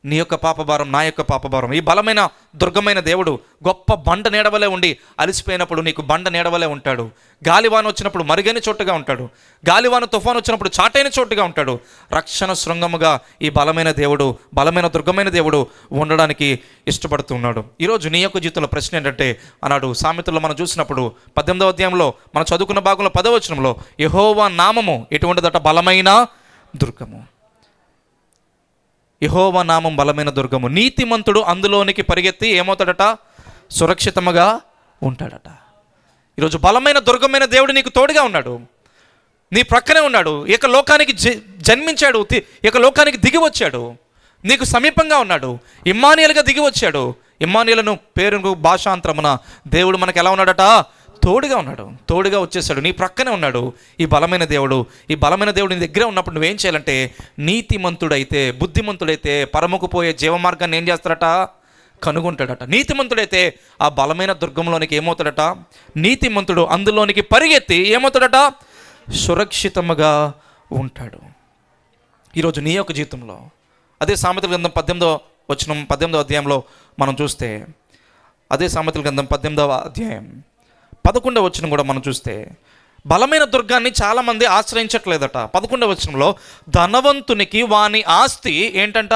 నీ యొక్క పాపభారం, నా యొక్క పాపభారం. ఈ బలమైన దుర్గమైన దేవుడు గొప్ప బండ నీడవలే ఉండి అలసిపోయినప్పుడు నీకు బండ నీడవలే ఉంటాడు. గాలివాన వచ్చినప్పుడు మరుగైన చోటుగా ఉంటాడు. గాలివాన తుఫాను వచ్చినప్పుడు చాటైన చోటుగా ఉంటాడు. రక్షణ శృంగముగా ఈ బలమైన దేవుడు, బలమైన దుర్గమైన దేవుడు ఉండడానికి ఇష్టపడుతున్నాడు. ఈరోజు నీ యొక్క జీవితంలో ప్రశ్న ఏంటంటే, అన్నాడు సామెతల్లో మనం చూసినప్పుడు 18వ అధ్యాయంలో మనం చదువుకున్న భాగంలో 10వ వచనంలో, యెహోవా నామము ఎటువంటిదట? బలమైన దుర్గము. యెహోవా నామం బలమైన దుర్గము. నీతిమంతుడు అందులోనికి పరిగెత్తి ఏమవుతాడట? సురక్షితముగా ఉంటాడట. ఈరోజు బలమైన దుర్గమైన దేవుడు నీకు తోడుగా ఉన్నాడు, నీ ప్రక్కనే ఉన్నాడు. ఇక లోకానికి జన్మించాడు, ఇక లోకానికి దిగి వచ్చాడు, నీకు సమీపంగా ఉన్నాడు. ఇమ్మానుయేలుగా దిగి వచ్చాడు. ఇమ్మానుయేలును పేరు భాషాంతరమున దేవుడు మనకు ఎలా ఉన్నాడట? తోడుగా వచ్చేసాడు, నీ ప్రక్కనే ఉన్నాడు ఈ బలమైన దేవుడు. ఈ బలమైన దేవుడు నీ దగ్గరే ఉన్నప్పుడు నువ్వేం చేయాలంటే, నీతిమంతుడైతే, బుద్ధిమంతుడైతే పరముకు పోయే జీవ మార్గాన్ని ఏం చేస్తాడట? కనుగొంటాడట. నీతిమంతుడైతే ఆ బలమైన దుర్గంలోనికి ఏమవుతాడట? నీతిమంతుడు అందులోనికి పరిగెత్తి ఏమవుతాడట? సురక్షితముగా ఉంటాడు. ఈరోజు నీ యొక్క జీవితంలో అదే సామెతల గ్రంథం 18వ అధ్యాయంలో మనం చూస్తే, అదే సామెతల గ్రంథం 18వ అధ్యాయం 11వ వచనం కూడా మనం చూస్తే, బలమైన దుర్గాన్ని చాలామంది ఆశ్రయించట్లేదట. 11వ వచనంలో, ధనవంతునికి వాని ఆస్తి ఏంటంట?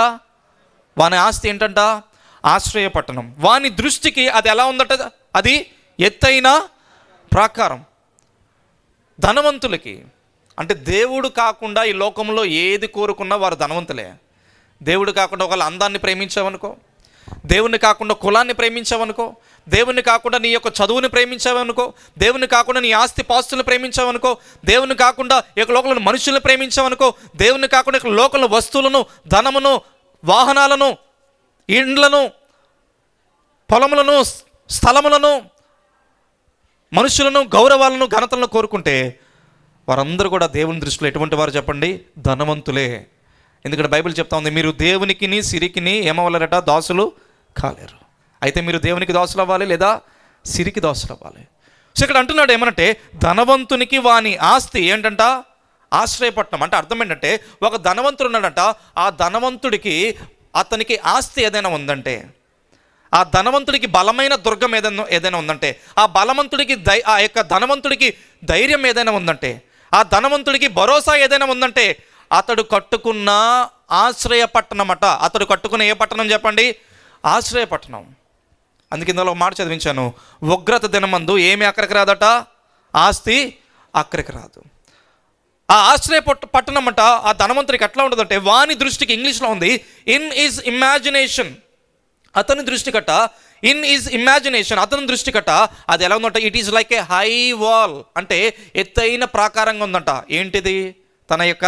ఆశ్రయ పట్టణం. వాని దృష్టికి అది ఎలా ఉందట? అది ఎత్తైన ప్రాకారం. ధనవంతులకి అంటే దేవుడు కాకుండా ఈ లోకంలో ఏది కోరుకున్నా వారు ధనవంతులే. దేవుడు కాకుండా ఒకళ్ళ అందాన్ని ప్రేమించావనుకో, దేవుని కాకుండా కులాన్ని ప్రేమించావనుకో, దేవుని కాకుండా నీ యొక్క చదువుని ప్రేమించావనుకో, దేవుని కాకుండా నీ ఆస్తి పాస్తులను ప్రేమించావనుకో, దేవుని కాకుండా ఈ లోకంలో మనుషులను ప్రేమించావనుకో, దేవుని కాకుండా ఈ లోకంలో వస్తువులను, ధనమును, వాహనాలను, ఇండ్లను, పొలములను, స్థలములను, మనుషులను, గౌరవాలను, ఘనతలను కోరుకుంటే వారందరూ కూడా దేవుని దృష్టిలో ఎటువంటి వారు చెప్పండి? ధనవంతులే. ఎందుకంటే బైబిల్ చెప్తా ఉంది, మీరు దేవునికిని సిరికిని ఏమవ్వాలట? దాసులు కాలేరు. అయితే మీరు దేవునికి దాసులు అవ్వాలి, లేదా సిరికి దాసులు అవ్వాలి. సో ఇక్కడ అంటున్నాడు ఏమనంటే, ధనవంతునికి వాని ఆస్తి ఏంటంట? ఆశ్రయపట్నం. అంటే అర్థం ఏంటంటే, ఒక ధనవంతుడు ఉన్నాడంట, ఆ ధనవంతుడికి అతనికి ఆస్తి ఏదైనా ఉందంటే, ఆ ధనవంతుడికి బలమైన దుర్గం ఏదైనా ఉందంటే, ఆ బలవంతుడికి ఆ యొక్క ధనవంతుడికి ధైర్యం ఏదైనా ఉందంటే, ఆ ధనవంతుడికి భరోసా ఏదైనా ఉందంటే, అతడు కట్టుకున్న ఆశ్రయపట్టణం అట. అతడు కట్టుకున్న ఏ పట్టణం చెప్పండి? ఆశ్రయపట్టణం. అందుకే ఇందులో మాట చదివించాను, ఉగ్రత దినమందు ఏమి అక్కడికి రాదట? ఆస్తి అక్కడికి రాదు. ఆ ఆశ్రయ పట్టణం అంట ఆ ధనవంతుడికి ఎట్లా ఉండదంటే, వాని దృష్టికి, ఇంగ్లీష్లో ఉంది ఇన్ ఈజ్ ఇమాజినేషన్, అతని దృష్టి కట్ట, ఇన్ ఈజ్ ఇమాజినేషన్, అతని దృష్టి కట్ట అది ఎలా ఉందంట? It is like A high wall, అంటే ఎత్తైన ప్రాకారంగా ఉందంట. ఏంటిది? తన యొక్క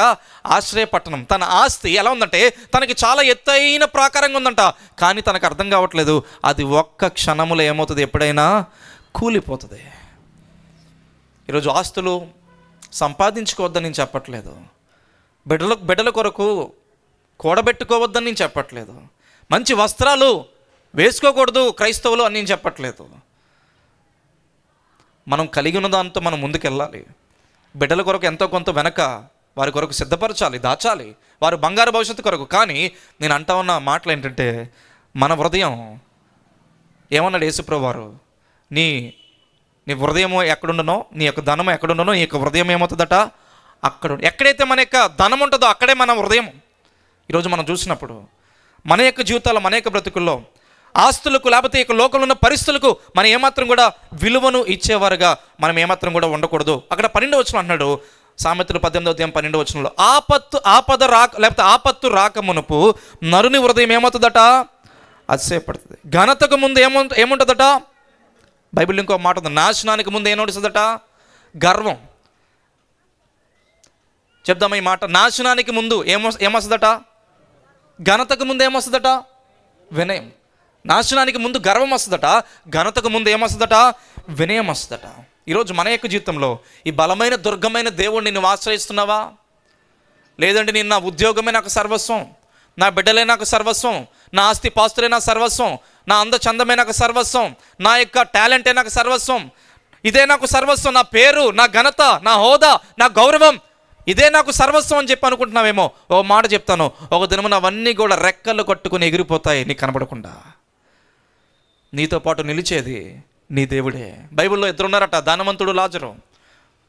ఆశ్రయపట్టణం. తన ఆస్తి ఎలా ఉందంటే, తనకి చాలా ఎత్తైన ప్రాకారంగా ఉందంట. కానీ తనకు అర్థం కావట్లేదు, అది ఒక్క క్షణములో ఏమవుతుంది? ఎప్పుడైనా కూలిపోతుంది. ఈరోజు ఆస్తులు సంపాదించుకోవద్దని నేను చెప్పట్లేదు, బిడ్డల కొరకు కూడబెట్టుకోవద్దని నేను చెప్పట్లేదు, మంచి వస్త్రాలు వేసుకోకూడదు క్రైస్తవులు అని నేను చెప్పట్లేదు. మనం కలిగి ఉన్న దాంతో మనం ముందుకెళ్ళాలి. బిడ్డల కొరకు ఎంతో కొంత వెనక వారి కొరకు సిద్ధపరచాలి, దాచాలి, వారు బంగారు భవిష్యత్తు కొరకు. కానీ నేను అంటా ఉన్న మాటలు ఏంటంటే, మన హృదయం ఏమన్నాడు యేసుప్రభువు వారు? నీ హృదయం ఎక్కడుండనో, నీ యొక్క ధనము ఎక్కడుండనో, నీ యొక్క హృదయం ఏమవుతుందట? అక్కడ. ఎక్కడైతే మన యొక్క ధనం ఉంటుందో అక్కడే మన హృదయం. ఈరోజు మనం చూసినప్పుడు మన యొక్క జీవితాల్లో, మన యొక్క బ్రతుకుల్లో ఆస్తులకు, లేకపోతే ఈ లోకంలో ఉన్న పరిస్థితులకు మనం ఏమాత్రం కూడా విలువను ఇచ్చేవారుగా మనం ఏమాత్రం కూడా ఉండకూడదు. అక్కడ 12వ వచనం అంటున్నాడు, సామెతలు 18వ అధ్యాయం 12వ వచనంలో, ఆపత్తు రాక మునుపు నరుని హృదయం ఏమవుతుందట? అతిశయపడుతుంది. ఘనతకు ముందు ఏముంటుందట? బైబిల్ ఇంకో మాట ఉంది, నాశనానికి ముందు ఏం నడుస్తుందట? గర్వం. చెప్దామా ఈ మాట? నాశనానికి ముందు ఏమొస్తుందట? ఘనతకు ముందు ఏమొస్తుందట? వినయం. నాశనానికి ముందు గర్వం వస్తుందట, ఘనతకు ముందు ఏమొస్తుందట? వినయం వస్తుందట. ఈరోజు మన యొక్క జీవితంలో ఈ బలమైన దుర్గమైన దేవుడిని నువ్వు ఆశ్రయిస్తున్నావా? లేదంటే నేను నా ఉద్యోగమే నాకు సర్వస్వం, నా బిడ్డలే నాకు సర్వస్వం, నా ఆస్తి పాస్తులే నాకు సర్వస్వం, నా అందచందమే నాకు సర్వస్వం, నా యొక్క టాలెంటే నాకు సర్వస్వం, ఇదే నాకు సర్వస్వం, నా పేరు, నా ఘనత, నా హోదా, నా గౌరవం, ఇదే నాకు సర్వస్వం అని చెప్పి అనుకుంటున్నావేమో. ఓ మాట చెప్తాను, ఒక దినమున అవన్నీ కూడా రెక్కలు కట్టుకుని ఎగిరిపోతాయి నీకు కనబడకుండా. నీతో పాటు నిలిచేది నీ దేవుడే. బైబిల్లో ఇద్దరు ఉన్నారట, ధనవంతుడు, లాజరు.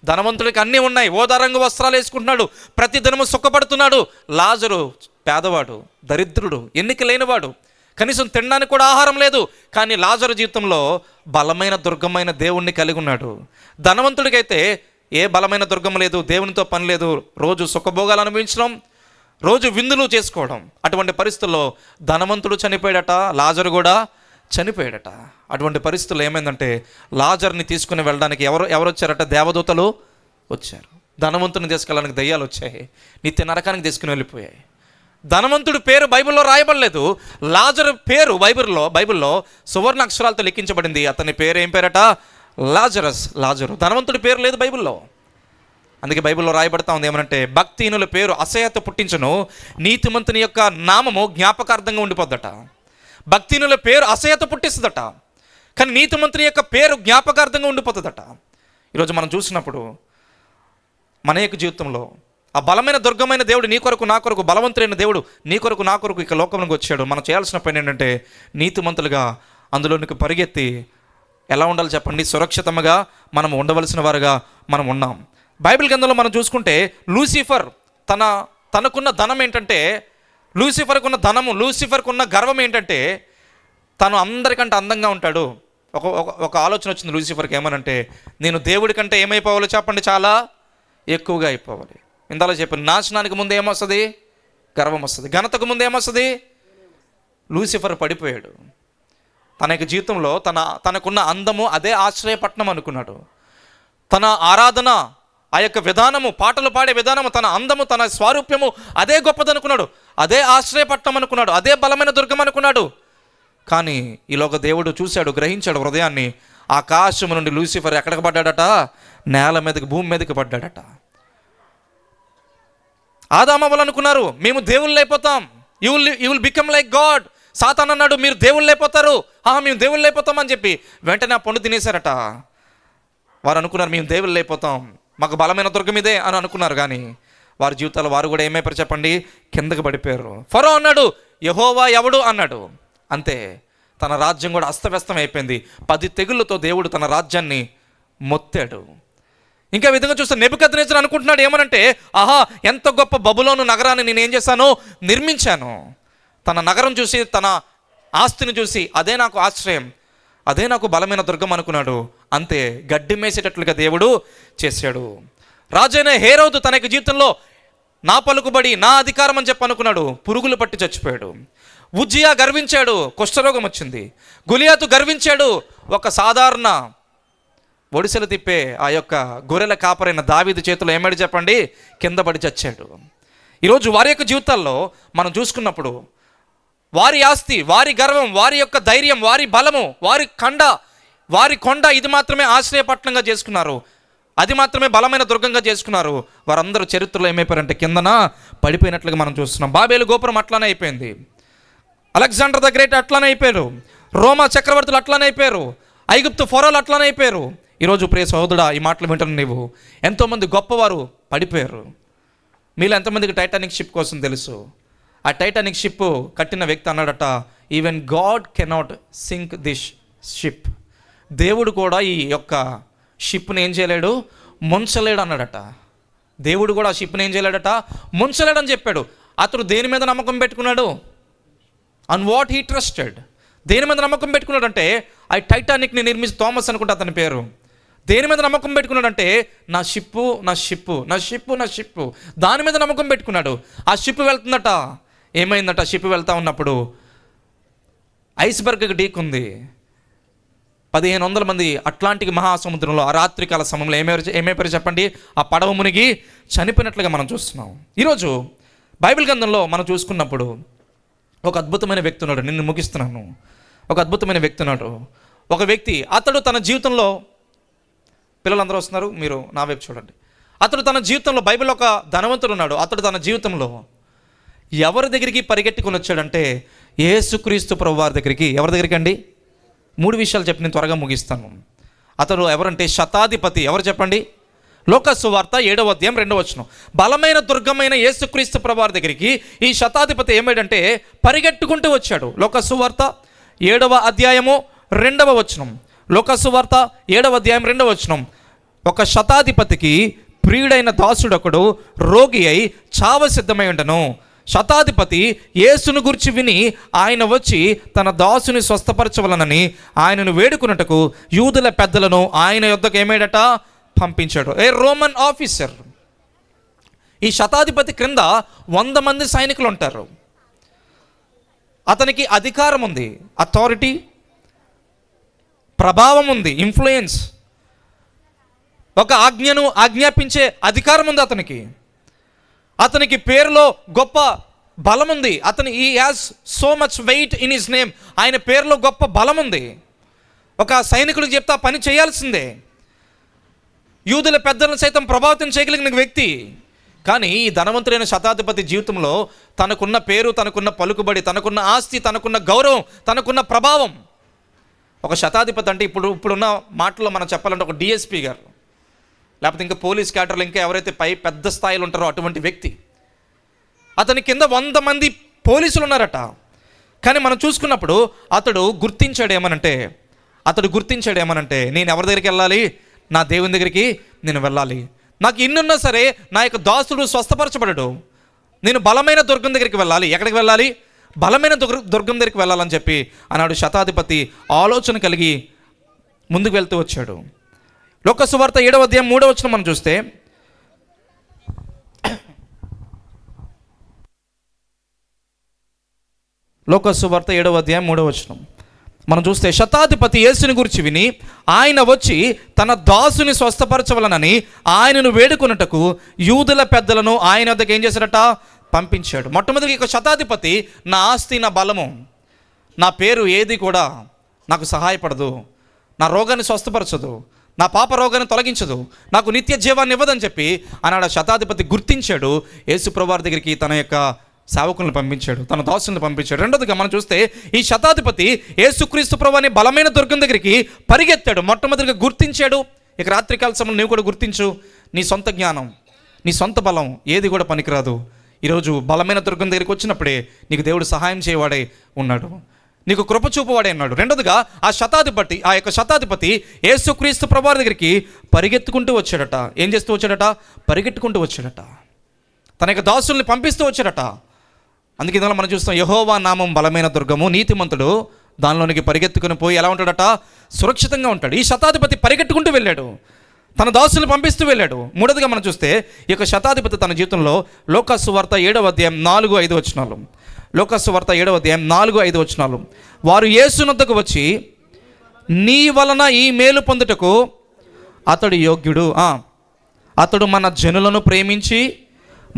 ధనవంతుడికి అన్నీ ఉన్నాయి, ఓదారంగు వస్త్రాలు వేసుకుంటున్నాడు, ప్రతి దినము సుఖపడుతున్నాడు. లాజరు పేదవాడు, దరిద్రుడు, ఎన్నిక లేనివాడు, కనీసం తినడానికి కూడా ఆహారం లేదు. కానీ లాజరు జీవితంలో బలమైన దుర్గమైన దేవుణ్ణి కలిగి ఉన్నాడు. ధనవంతుడికైతే ఏ బలమైన దుర్గం లేదు, దేవునితో పని లేదు, రోజు సుఖభోగాలు అనుభవించడం, రోజు విందులు చేసుకోవడం. అటువంటి పరిస్థితుల్లో ధనవంతుడు చనిపోయాడట, లాజరు కూడా చనిపోయాడట. అటువంటి పరిస్థితుల్లో ఏమైందంటే, లాజర్ని తీసుకుని వెళ్ళడానికి ఎవరు వచ్చారట? దేవదూతలు వచ్చారు. ధనవంతుని తీసుకెళ్ళడానికి దయ్యాలు వచ్చాయి, నిత్య నరకానికి తీసుకుని వెళ్ళిపోయాయి. ధనవంతుడి పేరు బైబిల్లో రాయబడలేదు, లాజరు పేరు బైబిల్లో సువర్ణ అక్షరాలతో లిఖించబడింది. అతని పేరు ఏం పేరట? లాజరు. ధనవంతుడి పేరు లేదు బైబిల్లో. అందుకే బైబిల్లో రాయబడతా ఉంది ఏమనంటే, భక్తిహీనుల పేరు అసహ్యత పుట్టించును, నీతిమంతుని యొక్క నామము జ్ఞాపకార్థంగా ఉండిపోద్దట. భక్తిహీనుల పేరు అసహ్యత పుట్టిస్తుందట, కానీ నీతిమంతుని యొక్క పేరు జ్ఞాపకార్థంగా ఉండిపోతుందట. ఈరోజు మనం చూసినప్పుడు మన యొక్క జీవితంలో ఆ బలమైన దుర్గమైన దేవుడు నీ కొరకు నా కొరకు, బలవంతుడైన దేవుడు నీ కొరకు నా కొరకు ఇక లోకంలోకి వచ్చాడు. మనం చేయాల్సిన పని ఏంటంటే నీతిమంతులుగా అందులోనికి పరిగెత్తి ఎలా ఉండాలి చెప్పండి? సురక్షితంగా మనం ఉండవలసిన వారుగా మనం ఉన్నాం. బైబిల్ గ్రంథంలో మనం చూసుకుంటే లూసిఫర్ తనకున్న ధనం ఏంటంటే, లూసిఫర్కున్న గర్వం ఏంటంటే తను అందరికంటే అందంగా ఉంటాడు. ఒక ఆలోచన వచ్చింది లూసిఫర్కి, ఏమనంటే నేను దేవుడి కంటే ఏమైపోవాలో చెప్పండి, చాలా ఎక్కువగా అయిపోవాలి. ఇందాలో చెప్పిన నాశనానికి ముందు ఏమొస్తుంది? గర్వం వస్తుంది. ఘనతకు ముందు ఏమొస్తుంది? లూసిఫర్ పడిపోయాడు. తన యొక్క జీవితంలో తనకున్న అందము అదే ఆశ్రయపట్నం అనుకున్నాడు. తన ఆరాధన, ఆ యొక్క విధానము, పాటలు పాడే విధానము, తన అందము, తన స్వారూప్యము అదే గొప్పదనుకున్నాడు, అదే ఆశ్రయపట్నం అనుకున్నాడు, అదే బలమైన దుర్గం అనుకున్నాడు. కానీ ఈలోక దేవుడు చూశాడు, గ్రహించాడు హృదయాన్ని. ఆకాశము నుండి లూసిఫర్ ఎక్కడికి పడ్డాడట? నేల మీదకి, భూమి మీదకి పడ్డాడట. ఆదామవ్వలు అనుకున్నారు మేము దేవుళ్ళు అయిపోతాం, you will become like God. Satan అన్నాడు మీరు దేవుళ్ళు అయిపోతారు, మేము దేవుళ్ళు అయిపోతాం అని చెప్పి వెంటనే ఆ పండు తినేశారట. వారు అనుకున్నారు మేము దేవుళ్ళు అయిపోతాం, మాకు బలమైన దుర్గం ఇదే అని అనుకున్నారు. కానీ వారి జీవితాలు వారు కూడా ఏమైపోయారు చెప్పండి? కిందకి పడిపోయారు. ఫరో అన్నాడు యెహోవా ఎవడు అన్నాడు, అంతే తన రాజ్యం కూడా అస్తవ్యస్తం అయిపోయింది. 10 తెగుళ్ళతో దేవుడు తన రాజ్యాన్ని మొత్తాడు. ఇంకా విధంగా చూస్తే నెబుకద్నెజరు అనుకుంటున్నాడు ఏమనంటే, ఎంత గొప్ప బబులోను నగరాన్ని నేనేం చేశాను? నిర్మించాను. తన నగరం చూసి, తన ఆస్తిని చూసి అదే నాకు ఆశ్రయం, అదే నాకు బలమైన దుర్గం అనుకున్నాడు. అంతే గడ్డి మేసేటట్లుగా దేవుడు చేశాడు. రాజైన హేరోదు తన యొక్క జీవితంలో నా పలుకుబడి, నా అధికారం అని చెప్పి అనుకున్నాడు, పురుగులు పట్టి చచ్చిపోయాడు. ఉజ్జియా గర్వించాడు, కుష్ఠరోగం వచ్చింది. గులియాతు గర్వించాడు, ఒక సాధారణ ఒడిసెలు తిప్పే ఆ యొక్క గొర్రెల కాపరైన దావీదు చేతిలో ఏమాడు చెప్పండి? కింద పడి చచ్చాడు. ఈరోజు వారి యొక్క జీవితాల్లో మనం చూసుకున్నప్పుడు వారి ఆస్తి, వారి గర్వం, వారి యొక్క ధైర్యం, వారి బలము, వారి కొండ ఇది మాత్రమే ఆశ్రయపట్నంగా చేసుకున్నారు, అది మాత్రమే బలమైన దుర్గంగా చేసుకున్నారు. వారందరూ చరిత్రలో ఏమైపోయారంటే కిందన పడిపోయినట్లుగా మనం చూస్తున్నాం. బాబేలు గోపురం అట్లానే అయిపోయింది, అలెగ్జాండర్ ద గ్రేట్ అట్లానే అయిపోయారు, రోమా చక్రవర్తులు అట్లానే అయిపోయారు, ఐగుప్తు ఫరోలు అట్లానే అయిపోయారు. ఈరోజు ప్రియ సహోదరుడా ఈ మాటలు వింటున్న నీవు, ఎంతోమంది గొప్పవారు పడిపోయారు. మీలో ఎంతమందికి టైటానిక్ షిప్ కోసం తెలుసు? ఆ టైటానిక్ షిప్ కట్టిన వ్యక్తి అన్నాడట, even God cannot sink this ship. దేవుడు కూడా ఈ యొక్క షిప్ని ఏం చేయలేడు? ముంచలేడు అన్నాడట. దేవుడు కూడా ఆ షిప్ని ఏం చేయలేడట? ముంచలేడని చెప్పాడు. అతడు దేని మీద నమ్మకం పెట్టుకున్నాడు? On what he trusted. దేని మీద నమ్మకం పెట్టుకున్నాడంటే, ఆ టైటానిక్ని నిర్మించి థామస్ అనుకుంటే అతని పేరు. దేని మీద నమ్మకం పెట్టుకున్నాడంటే నా షిప్పు దాని మీద నమ్మకం పెట్టుకున్నాడు. ఆ షిప్ వెళ్తుందట. ఏమైందట? షిప్ వెళ్తా ఉన్నప్పుడు ఐస్బర్గ్కి ఢీకుంది. 1500 మంది అట్లాంటిక్ మహాసముద్రంలో ఆ రాత్రికాల సమయంలో ఏమైపోయారు చెప్పండి? ఆ పడవ మునిగి చనిపోయినట్లుగా మనం చూస్తున్నాం. ఈరోజు బైబిల్ గ్రంథంలో మనం చూసుకున్నప్పుడు ఒక అద్భుతమైన వ్యక్తి ఉన్నాడు. నిన్ను ముగిస్తున్నాను. ఒక అద్భుతమైన వ్యక్తి ఉన్నాడు. ఒక వ్యక్తి, అతడు తన జీవితంలో, పిల్లలందరూ వస్తున్నారు, మీరు నా వైపు చూడండి. అతడు తన జీవితంలో, బైబిల్ ఒక ధనవంతుడు ఉన్నాడు. అతడు తన జీవితంలో ఎవరి దగ్గరికి పరిగెట్టుకుని వచ్చాడంటే యేసుక్రీస్తు ప్రభు వారి దగ్గరికి. ఎవరి దగ్గరికి అండి? 3 విషయాలు చెప్పి నేను త్వరగా ముగిస్తాను. అతడు ఎవరంటే శతాధిపతి. ఎవరు చెప్పండి? లోకా సువార్త 7వ అధ్యాయం 2వ వచనం. బలమైన దుర్గమైన యేసుక్రీస్తు ప్రభు వారి దగ్గరికి ఈ శతాధిపతి ఏమైందంటే పరిగెట్టుకుంటూ వచ్చాడు. లోకా సువార్త 7వ అధ్యాయము 2వ వచనం. లోకా సువార్త 7వ అధ్యాయం 2వ వచనం. ఒక శతాధిపతికి ప్రియుడైన దాసుడొకడు రోగి అయి చావ సిద్ధమై ఉండను. శతాధిపతి యేసును గురించి విని ఆయన వచ్చి తన దాసుని స్వస్థపరచవలనని ఆయనను వేడుకున్నట్టుకు యూదుల పెద్దలను ఆయన యొద్దకు ఏమైడట? పంపించాడు. ఏ రోమన్ ఆఫీసర్. ఈ శతాధిపతి క్రింద 100 మంది సైనికులు ఉంటారు. అతనికి అధికారం ఉంది, అథారిటీ, ప్రభావం ఉంది, ఇన్ఫ్లుయెన్స్, ఒక ఆజ్ఞను ఆజ్ఞాపించే అధికారం ఉంది అతనికి. అతనికి పేరులో గొప్ప బలం ఉంది. He has so much weight in his name. ఆయన పేరులో గొప్ప బలం ఉంది. ఒక సైనికుడికి చెప్తే ఆ పని చేయాల్సిందే. యూదుల పెద్దలను సైతం ప్రభావితం చేయగలిగిన వ్యక్తి. కానీ ఈ ధనవంతుడైన శతాధిపతి జీవితంలో తనకున్న పేరు, తనకున్న పలుకుబడి, తనకున్న ఆస్తి, తనకున్న గౌరవం, తనకున్న ప్రభావం. ఒక శతాధిపతి అంటే ఇప్పుడున్న మాటల్లో మనం చెప్పాలంటే ఒక డిఎస్పీ గారు, లేకపోతే ఇంకా పోలీస్ క్యాడర్లు, ఇంకా ఎవరైతే పై పెద్ద స్థాయిలో ఉంటారో అటువంటి వ్యక్తి. అతని కింద 100 మంది పోలీసులు ఉన్నారట. కానీ మనం చూసుకున్నప్పుడు అతడు గుర్తించాడు ఏమనంటే నేను ఎవరి దగ్గరికి వెళ్ళాలి? నా దేవుని దగ్గరికి నేను వెళ్ళాలి. నాకు ఇన్నున్నా సరే నా యొక్క దాసుడు స్వస్థపరచబడడు. నేను బలమైన దుర్గం దగ్గరికి వెళ్ళాలి. ఎక్కడికి వెళ్ళాలి? బలమైన దుర్గం దగ్గరికి వెళ్ళాలని చెప్పి ఆనాడు శతాధిపతి ఆలోచన కలిగి ముందుకు వెళ్తూ వచ్చాడు. లోక సువార్త 7వ అధ్యాయం 3వ వచనం మనం చూస్తే, లోక సువార్త 7వ అధ్యాయం 3వ వచనం మనం చూస్తే, శతాధిపతి యేసుని గురించి విని ఆయన వచ్చి తన దాసుని స్వస్థపరచవలనని ఆయనను వేడుకొనుటకు యూదుల పెద్దలను ఆయన వద్దకు ఏం చేశాడట? పంపించాడు. మొట్టమొదటి ఒక శతాధిపతి, నా ఆస్తి, నా బలము, నా పేరు ఏది కూడా నాకు సహాయపడదు, నా రోగాన్ని స్వస్థపరచదు, నా పాప రోగాన్ని తొలగించదు, నాకు నిత్య జీవాన్ని ఇవ్వదని చెప్పి ఆనాడు శతాధిపతి గుర్తించాడు. యేసు ప్రభువారి దగ్గరికి తన యొక్క సేవకులను పంపించాడు, తన దాసులను పంపించాడు. రెండోదిగా మనం చూస్తే ఈ శతాధిపతి యేసుక్రీస్తు ప్రభువుని బలమైన దుర్గం దగ్గరికి పరిగెత్తాడు. మొట్టమొదటిగా గుర్తించాడు. ఇక రాత్రికాల సమయంలో నువ్వు కూడా గుర్తించు, నీ సొంత జ్ఞానం, నీ సొంత బలం ఏది కూడా పనికిరాదు. ఈరోజు బలమైన దుర్గం దగ్గరికి వచ్చినప్పుడే నీకు దేవుడు సహాయం చేయవాడే ఉన్నాడు, నీకు కృప చూపువాడే ఉన్నాడు. రెండోదిగా ఆ యొక్క శతాధిపతి యేసుక్రీస్తు ప్రభువారి దగ్గరికి పరిగెత్తుకుంటూ వచ్చాడట. ఏం చేస్తూ వచ్చాడట? పరిగెట్టుకుంటూ వచ్చాడట. తన యొక్క దాసుల్ని పంపిస్తూ వచ్చాడట. అందుకే ఇందులో మనం చూస్తాం, యెహోవా నామం బలమైన దుర్గము, నీతిమంతుడు దానిలోనికి పరిగెత్తుకుని పోయి ఎలా ఉంటాడట? సురక్షితంగా ఉంటాడు. ఈ శతాధిపతి పరిగెట్టుకుంటూ వెళ్ళాడు, తన దాసుల్ని పంపిస్తూ వెళ్ళాడు. మూడోదిగా మనం చూస్తే ఈ యొక్క శతాధిపతి తన జీవితంలో లోక సువార్త 7వ అధ్యాయం 4-5 వచనాలు, లోక సువార్త 7వ అధ్యాయం 4-5 వచనాలు, వారు యేసునొద్దకు వచ్చి నీ వలన ఈ మేలు పొందుటకు అతడు యోగ్యుడు, అతడు మన జనులను ప్రేమించి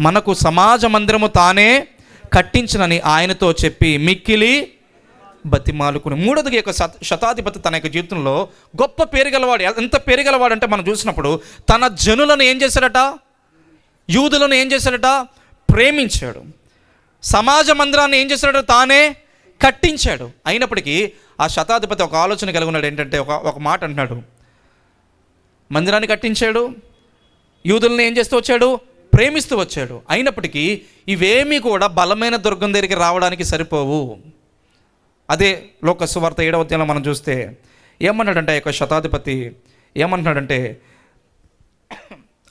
మనకు సమాజ మందిరము తానే కట్టించనని ఆయనతో చెప్పి మిక్కిలి బతిమాలుకుని. మూడోదిగా యొక్క శతాధిపతి తన యొక్క జీవితంలో గొప్ప పేరు గలవాడు. ఎంత పేరు గలవాడు అంటే మనం చూసినప్పుడు తన జనులను ఏం చేశాడట? యూదులను ఏం చేశాడట? ప్రేమించాడు. సమాజ మందిరాన్ని ఏం చేశాడట? తానే కట్టించాడు. అయినప్పటికీ ఆ శతాధిపతి ఒక ఆలోచన కలిగి ఉన్నాడు. ఏంటంటే ఒక మాట అంటున్నాడు, మందిరాన్ని కట్టించాడు, యూదులను ఏం చేస్తూ వచ్చాడు? ప్రేమిస్తూ వచ్చాడు. అయినప్పటికీ ఇవేమీ కూడా బలమైన దుర్గం దగ్గరికి రావడానికి సరిపోవు. అదే లోక సువార్త 7వ అధ్యాయంలో మనం చూస్తే ఏమన్నాడంటే యొక్క శతాధిపతి ఏమంటున్నాడంటే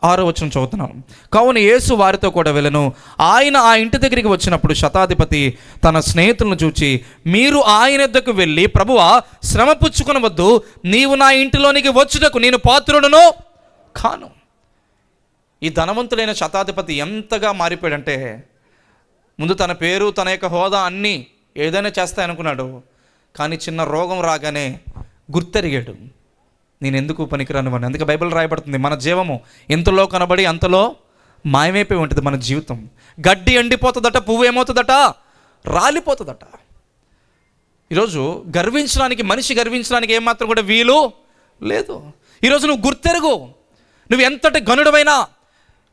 6వ వచనం చదువుతున్నాను. కావున యేసు వారితో కూడా వెళ్ళెను. ఆయన ఆ ఇంటి దగ్గరికి వచ్చినప్పుడు శతాధిపతి తన స్నేహితులను చూచి, మీరు ఆయన వద్దకు వెళ్ళి, ప్రభువా శ్రమ పుచ్చుకొనవద్దు, నీవు నా ఇంటిలోనికి వచ్చుటకు నేను పాత్రుడను కాను. ఈ ధనవంతుడైన శతాధిపతి ఎంతగా మారిపోయాడంటే, ముందు తన పేరు, తన యొక్క హోదా అన్నీ ఏదైనా చేస్తాయనుకున్నాడు. కానీ చిన్న రోగం రాగానే గుర్తెరిగాడు, నేను ఎందుకు పనికిరాను అని. అందుకే బైబిల్ రాయబడుతుంది, మన జీవము ఎంతలో కనబడి అంతలో మాయమైపోయి ఉంటుంది మన జీవితం. గడ్డి ఎండిపోతుందట, పువ్వు ఏమవుతుందట? రాలిపోతుందట. ఈరోజు మనిషి గర్వించడానికి ఏమాత్రం కూడా వీలు లేదు. ఈరోజు నువ్వు గుర్తెరుగు, నువ్వు ఎంతటి గనుడవైనా,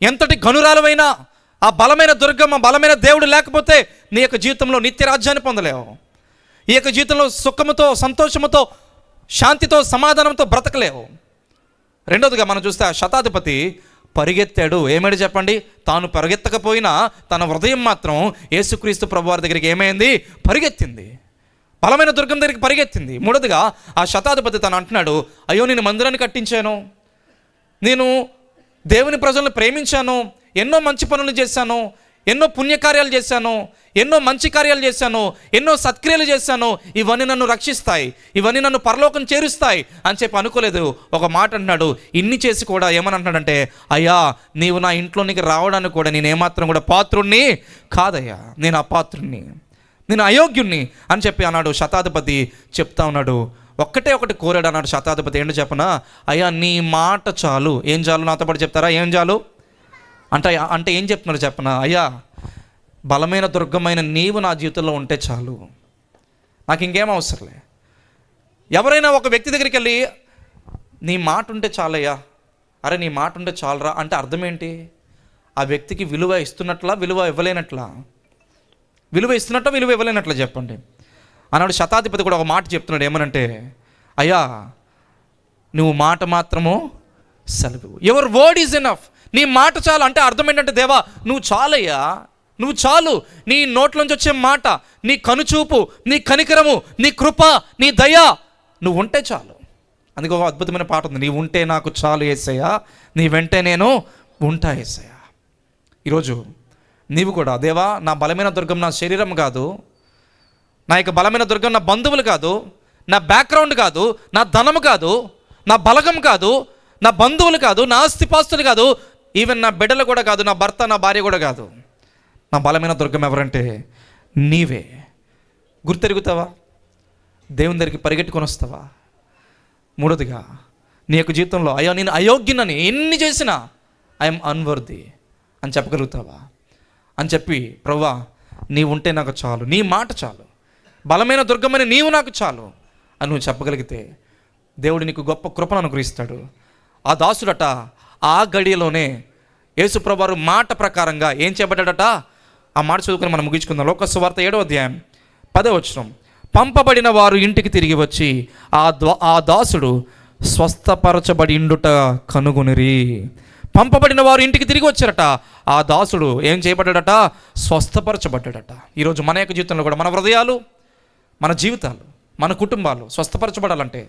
ఎంతటి గనురాలవైనా, ఆ బలమైన దుర్గమ్మ, బలమైన దేవుడు లేకపోతే నీ యొక్క జీవితంలో నిత్య రాజ్యాన్ని పొందలేవు. ఈ యొక్క జీవితంలో సుఖముతో, సంతోషముతో, శాంతితో, సమాధానంతో బ్రతకలేవు. రెండోదిగా మనం చూస్తే ఆ శతాధిపతి పరిగెత్తాడు. ఏమైనా చెప్పండి? తాను పరిగెత్తకపోయినా తన హృదయం మాత్రం యేసుక్రీస్తు ప్రభువారి దగ్గరికి ఏమైంది? పరిగెత్తింది. బలమైన దుర్గం దగ్గరికి పరిగెత్తింది. మూడోదిగా ఆ శతాధిపతి తను అంటున్నాడు, అయ్యో నేను మందిరాన్ని కట్టించాను, నేను దేవుని ప్రజలను ప్రేమించాను, ఎన్నో మంచి పనులు చేశాను, ఎన్నో పుణ్యకార్యాలు చేశాను, ఎన్నో మంచి కార్యాలు చేశాను, ఎన్నో సత్క్రియలు చేశాను, ఇవన్నీ నన్ను రక్షిస్తాయి, ఇవన్నీ నన్ను పరలోకం చేరుస్తాయి అని చెప్పి అనుకోలేదు. ఒక మాట అంటున్నాడు, ఇన్ని చేసి కూడా ఏమని అంటున్నాడంటే, అయ్యా నీవు నా ఇంట్లోనికి రావడానికి కూడా నేను ఏమాత్రం కూడా పాత్రుణ్ణి కాదయ్యా, నేను అపాత్రుణ్ణి, నేను అయోగ్యుణ్ణి అని చెప్పి అన్నాడు. శతాధిపతి చెప్తా ఉన్నాడు. ఒకటి కోరాడు అన్నాడు శతాధిపతి. ఏంటో చెప్పనా? అయ్యా నీ మాట చాలు. ఏం చాలు? నాతో పాటు చెప్తారా? ఏం చాలు అంటే ఏం చెప్తున్నాడు చెప్పనా? అయ్యా బలమైన దుర్గమైన నీవు నా జీవితంలో ఉంటే చాలు, నాకు ఇంకేం అవసరంలే. ఎవరైనా ఒక వ్యక్తి దగ్గరికి వెళ్ళి నీ మాట ఉంటే చాలయ్యా, అరే నీ మాట ఉంటే చాలరా అంటే అర్థం ఏంటి? ఆ వ్యక్తికి విలువ ఇస్తున్నట్లా, విలువ ఇవ్వలేనట్లా? విలువ ఇస్తున్నట్లా, విలువ ఇవ్వలేనట్లా చెప్పండి. ఆనాడు శతాధిపతి కూడా ఒక మాట చెప్తున్నాడు, ఏమనంటే, అయ్యా నువ్వు మాట మాత్రము సెలవు, యువర్ వర్డ్ ఈజ్ ఎనఫ్, నీ మాట చాలు. అంటే అర్థం ఏంటంటే, దేవా నువ్వు చాలయ్యా, నువ్వు చాలు. నీ నోట్లోంచి వచ్చే మాట, నీ కనుచూపు, నీ కనికరము, నీ కృప, నీ దయ నువ్వు ఉంటే చాలు. అందుకే ఒక అద్భుతమైన పాట ఉంది, నీ ఉంటే నాకు చాలు యేసయ్యా, నీ వెంటే నేను ఉంటా యేసయ్యా. ఈరోజు నీవు కూడా, దేవా నా బలమైన దుర్గం నా శరీరం కాదు, నా యొక్క బలమైన దుర్గం నా బంధువులు కాదు, నా బ్యాక్గ్రౌండ్ కాదు, నా ధనము కాదు, నా బలగం కాదు, నా బంధువులు కాదు, నా ఆస్తిపాస్తులు కాదు, ఈవెన్ నా బిడ్డలు కూడా కాదు, నా భర్త నా భార్య కూడా కాదు. నా బలమైన దుర్గం ఎవరంటే నీవే. గుర్తెరుగుతావా? దేవుని దగ్గరికి పరిగెట్టుకొని వస్తావా? మూడోదిగా, నీ యొక్క జీవితంలో అయ్యో నేను అయోగ్యునని ఎన్ని చేసినా ఐఎమ్ అన్వర్ది అని చెప్పగలుగుతావా? అని చెప్పి ప్రభువా నీవు ఉంటే నాకు చాలు, నీ మాట చాలు, బలమైన దుర్గమని నీవు నాకు చాలు అని నువ్వు చెప్పగలిగితే దేవుడు నీకు గొప్ప కృపను అనుగ్రహిస్తాడు. ఆ దాసుడట ఆ గడియలోనే యేసు ప్రభువారు మాట ప్రకారంగా ఏం చేయబడ్డాడట? ఆ మాట చదువుకుని మనం ముగించుకుందాం. లోక సువార్త 7వ అధ్యాయం 10వ వచనం. పంపబడిన వారు ఇంటికి తిరిగి వచ్చి ఆ దాసుడు స్వస్థపరచబడి ఇండుట కనుగొనిరి. పంపబడిన వారు ఇంటికి తిరిగి వచ్చారట, ఆ దాసుడు ఏం చేయబడ్డాడట? స్వస్థపరచబడ్డాడట. ఈరోజు మన యొక్క జీవితంలో కూడా మన హృదయాలు, మన జీవితాలు, మన కుటుంబాలు స్వస్థపరచబడాలంటే,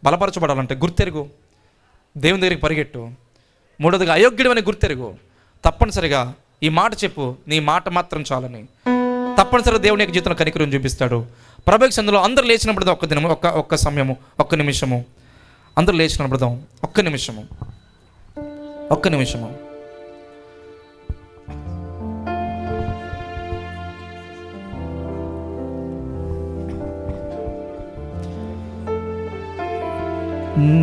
బలపరచబడాలంటే గుర్తెరుగు, దేవుని దగ్గరికి పరిగెట్టు. మూడోదిగా అయోగ్యుడు అని గుర్తెరుగు. తప్పనిసరిగా ఈ మాట చెప్పు, నీ మాట మాత్రం చాలని. తప్పనిసరిగా దేవుని యొక్క జీవితంలో కనికరం చూపిస్తాడు. ప్రభు సందులో అందరూ లేచినప్పుడు ఒక్క దినము, ఒక్క సమయము, ఒక్క నిమిషము, అందరూ లేచినప్పుడు ఒక్క నిమిషము.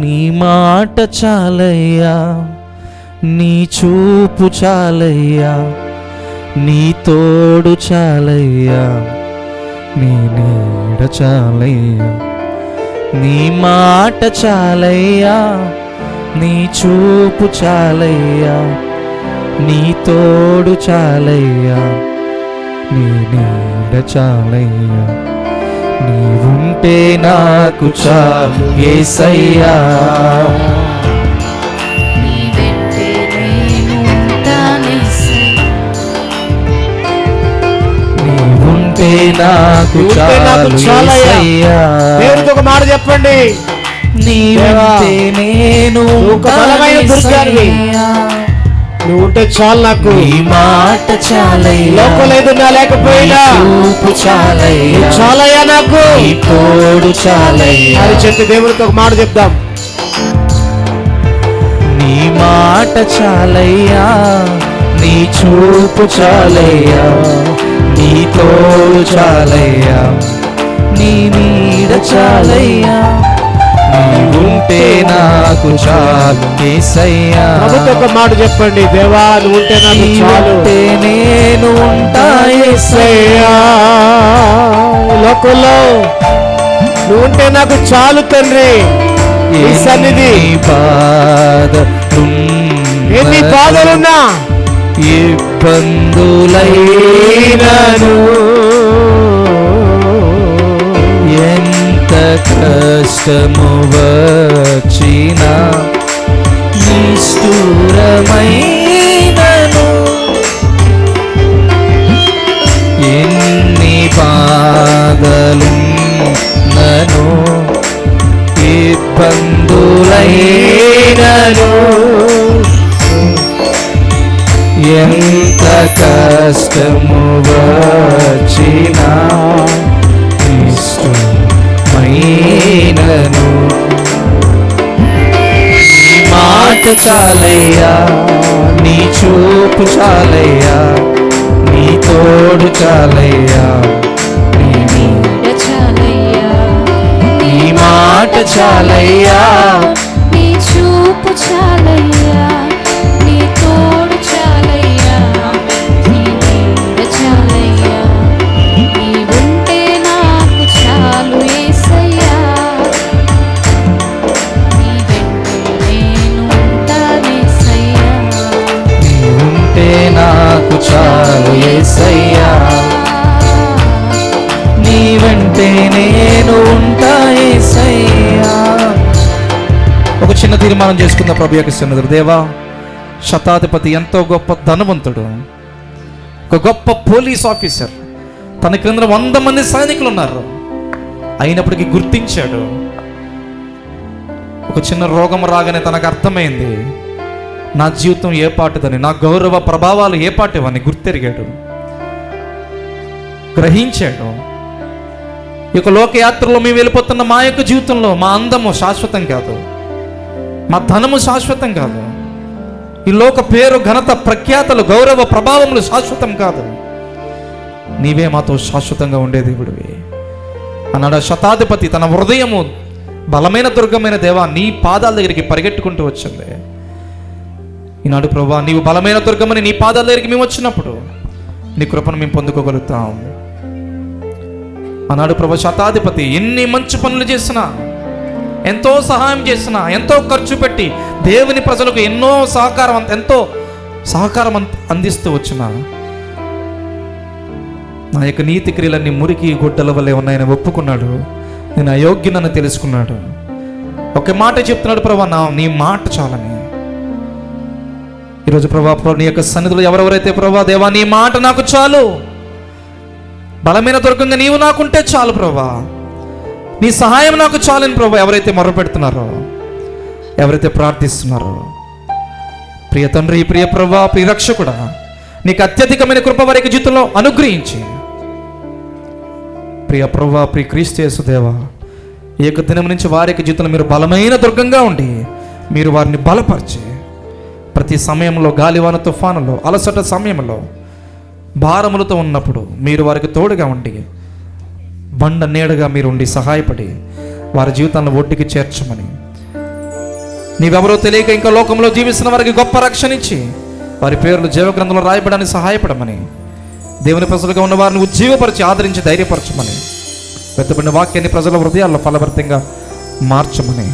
నీ మాట చాలయ్యా, నీ చూపు చాలయ్యా, నీ తోడు చాలయ్యా, నీ నీడ చాలయ్యా. నీ మాట చాలయ్యా, నీ చూపు చాలయ్యా, నీ తోడు చాలయ్యా, నీ నీడ చాలయ్యా. నీవుంటే నాకు చాలు యేసయ్యా, నీ వెంటే నేను ఉంటానేసయ్యా, నీవుంటే నాకు చాలు యేసయ్యా. దేవుడికి ఒక మాట చెప్పండి, నీవుంటే నేను ఉంటానేసయ్యా, నువ్వు ఉంటే చాలు నాకు. నీ మాట చాలయ్యా, లోకంలో ఏదున్నా లేకపోయినా చూపు చాలయ్యా, చాలయ్యా నాకు, నీ తోడు చాలయ్యా అని చెప్పి దేవుడికి ఒక మాట చెప్దాం. నీ మాట చాలయ్యా, నీ చూపు చాలయ్యా, నీ తోడు చాలయ్యా, నీ నీడ చాలయ్యా. నీవుంటే నాకు చాలు యేసయ్యా. ప్రభుత్వ ఒక మాట చెప్పండి, దేవా నువ్వు ఉంటే నాకు చాలు, నేను ఉంటా యేసయ్యా. లోకంలో నువ్వు ఉంటే నాకు చాలు తండ్రి. ఈ సన్నిధి ఎన్ని బాధలున్నా, ఇబ్బందులైనను, ఎంత కష్టము వచ్చినా, నిష్ఠూరమైనను, ఎన్ని బాధలున్నను, ఇబ్బందులైనను, ఎంత కష్టము వచ్చినా, నిష్ఠూరమైనను. నీ మాట చాలయ్యా, నీ చూపు చాలయ్యా, నీ తోడు చాలయ్యా, నీ నీడ చాలయ్యా, నీ మాట చాలయ్యా, నీ చూపు చాలయ్యా, నీ తోడు చాలయ్యా, నీ నీడ చాలయ్యా. నీవుంటే నాకు చాలు యేసయ్యా, యేసయ్యా, నీ వెంటే నేను ఉంటా యేసయ్యా. ఒక చిన్న తీర్మానం చేసుకుందాం ప్రభు యొక్క సన్నిధిలో. దేవా, శతాధిపతి ఎంతో గొప్ప ధనవంతుడు, ఒక గొప్ప పోలీస్ ఆఫీసర్, తన క్రింద 100 మంది సైనికులు ఉన్నారు. అయినప్పటికీ గుర్తించాడు. ఒక చిన్న రోగం రాగానే తనకు అర్థమైంది, నా జీవితం ఏ పాటిదని, నా గౌరవ ప్రభావాలు ఏ పాటివని గుర్తెరిగాడు, గ్రహించాడు. ఈ యొక్క లోకయాత్రలో మేము వెళ్ళిపోతున్న మా యొక్క జీవితంలో మా అందము శాశ్వతం కాదు, మా ధనము శాశ్వతం కాదు, ఈ లోక పేరు, ఘనత, ప్రఖ్యాతలు, గౌరవ ప్రభావములు శాశ్వతం కాదు. నీవే మాతో శాశ్వతంగా ఉండే దేవుడివి అన్నాడు. శతాధిపతి తన హృదయము బలమైన దుర్గమైన దేవా, నీ పాదాల దగ్గరికి పరిగెట్టుకుంటూ వచ్చింది. ఈనాడు ప్రభా, నీవు బలమైన దుర్గమని నీ పాదాల దగ్గరికి మేము వచ్చినప్పుడు నీ కృపను మేము పొందుకోగలుగుతాం అన్నాడు ప్రభా. శతాధిపతి ఎన్ని మంచి పనులు చేసినా, ఎంతో సహాయం చేసినా, ఎంతో ఖర్చు పెట్టి దేవుని ప్రజలకు ఎంతో సహకారం అందిస్తూ వచ్చిన నా యొక్క నీతి క్రియలన్నీ మురికి గుడ్డల వల్లే ఉన్నాయని ఒప్పుకున్నాడు. నేను అయోగ్యునని తెలుసుకున్నాడు. ఒక మాట చెప్తున్నాడు ప్రభా, నీ మాట చాలని. ఈరోజు ప్రభా, నీ యొక్క సన్నిధిలో ఎవరెవరైతే ప్రభా దేవా నీ మాట నాకు చాలు, బలమైన దుర్గంగా నీవు నాకుంటే చాలు ప్రభా, నీ సహాయం నాకు చాలని ప్రభా ఎవరైతే మొరపెడుతున్నారో, ఎవరైతే ప్రార్థిస్తున్నారో, ప్రియ తండ్రి, ప్రియ ప్రభా, ప్రియ రక్షకుడా, నీకు అత్యధికమైన కృప వారికి జీవితంలో అనుగ్రహించి, ప్రియ ప్రభా, ప్రియ క్రీస్తు యేసు దేవా, ఈ యొక్క దినం నుంచి వారి యొక్క జీవితంలో మీరు బలమైన దుర్గంగా ఉండి మీరు వారిని బలపరిచి, ప్రతి సమయంలో గాలివాన తుఫానులో, అలసట సమయంలో, భారములతో ఉన్నప్పుడు మీరు వారికి తోడుగా ఉండి, బండ నీడగా మీరు ఉండి సహాయపడి వారి జీవితాలను ఒడ్డుకి చేర్చమని, నీవెవరో తెలియక ఇంకా లోకంలో జీవిస్తున్న వారికి గొప్ప రక్షణ ఇచ్చి వారి పేర్లు జీవగ్రంథంలో రాయబడానికి సహాయపడమని, దేవుని ప్రజలుగా ఉన్న వారిని ఉజ్జీవపరిచి ఆదరించి ధైర్యపరచమని, వెతబడిన వాక్యాన్ని ప్రజల హృదయాల్లో ఫలభరితంగా మార్చమని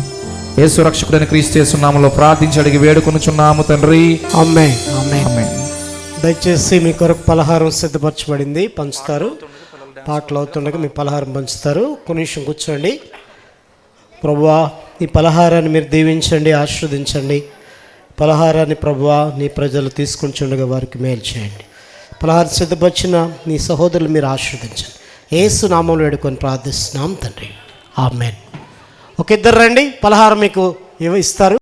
యేసు రక్షకుడైన క్రీస్తు యేసు నామములో ప్రార్థించి అడిగి వేడుకొనుచున్నాము తండ్రి. ఆమేన్, ఆమేన్. ఆమేన్. దయచేసి మీ కొరకు పలహారం సిద్ధపరచబడింది, పంచుతారు. పాటలు అవుతుండగా మీ పలహారం పంచుతారు. కొన్ని నిమిషం కూర్చోండి. ప్రభువా, ఈ పలహారాన్ని మీరు దీవించండి, ఆశీర్వదించండి. పలహారాన్ని ప్రభువా నీ ప్రజలు తీసుకుంటుండగా వారికి మేలు చేయండి. పలహారం సిద్ధపరిచిన నీ సహోదరులు మీరు ఆశీర్వదించండి. యేసు నామములో వేడుకొని ప్రార్థిస్తున్నాం తండ్రి. ఆమేన్. ఒక ఇద్దరు రండి, పలహారం మీకు ఇస్తారు.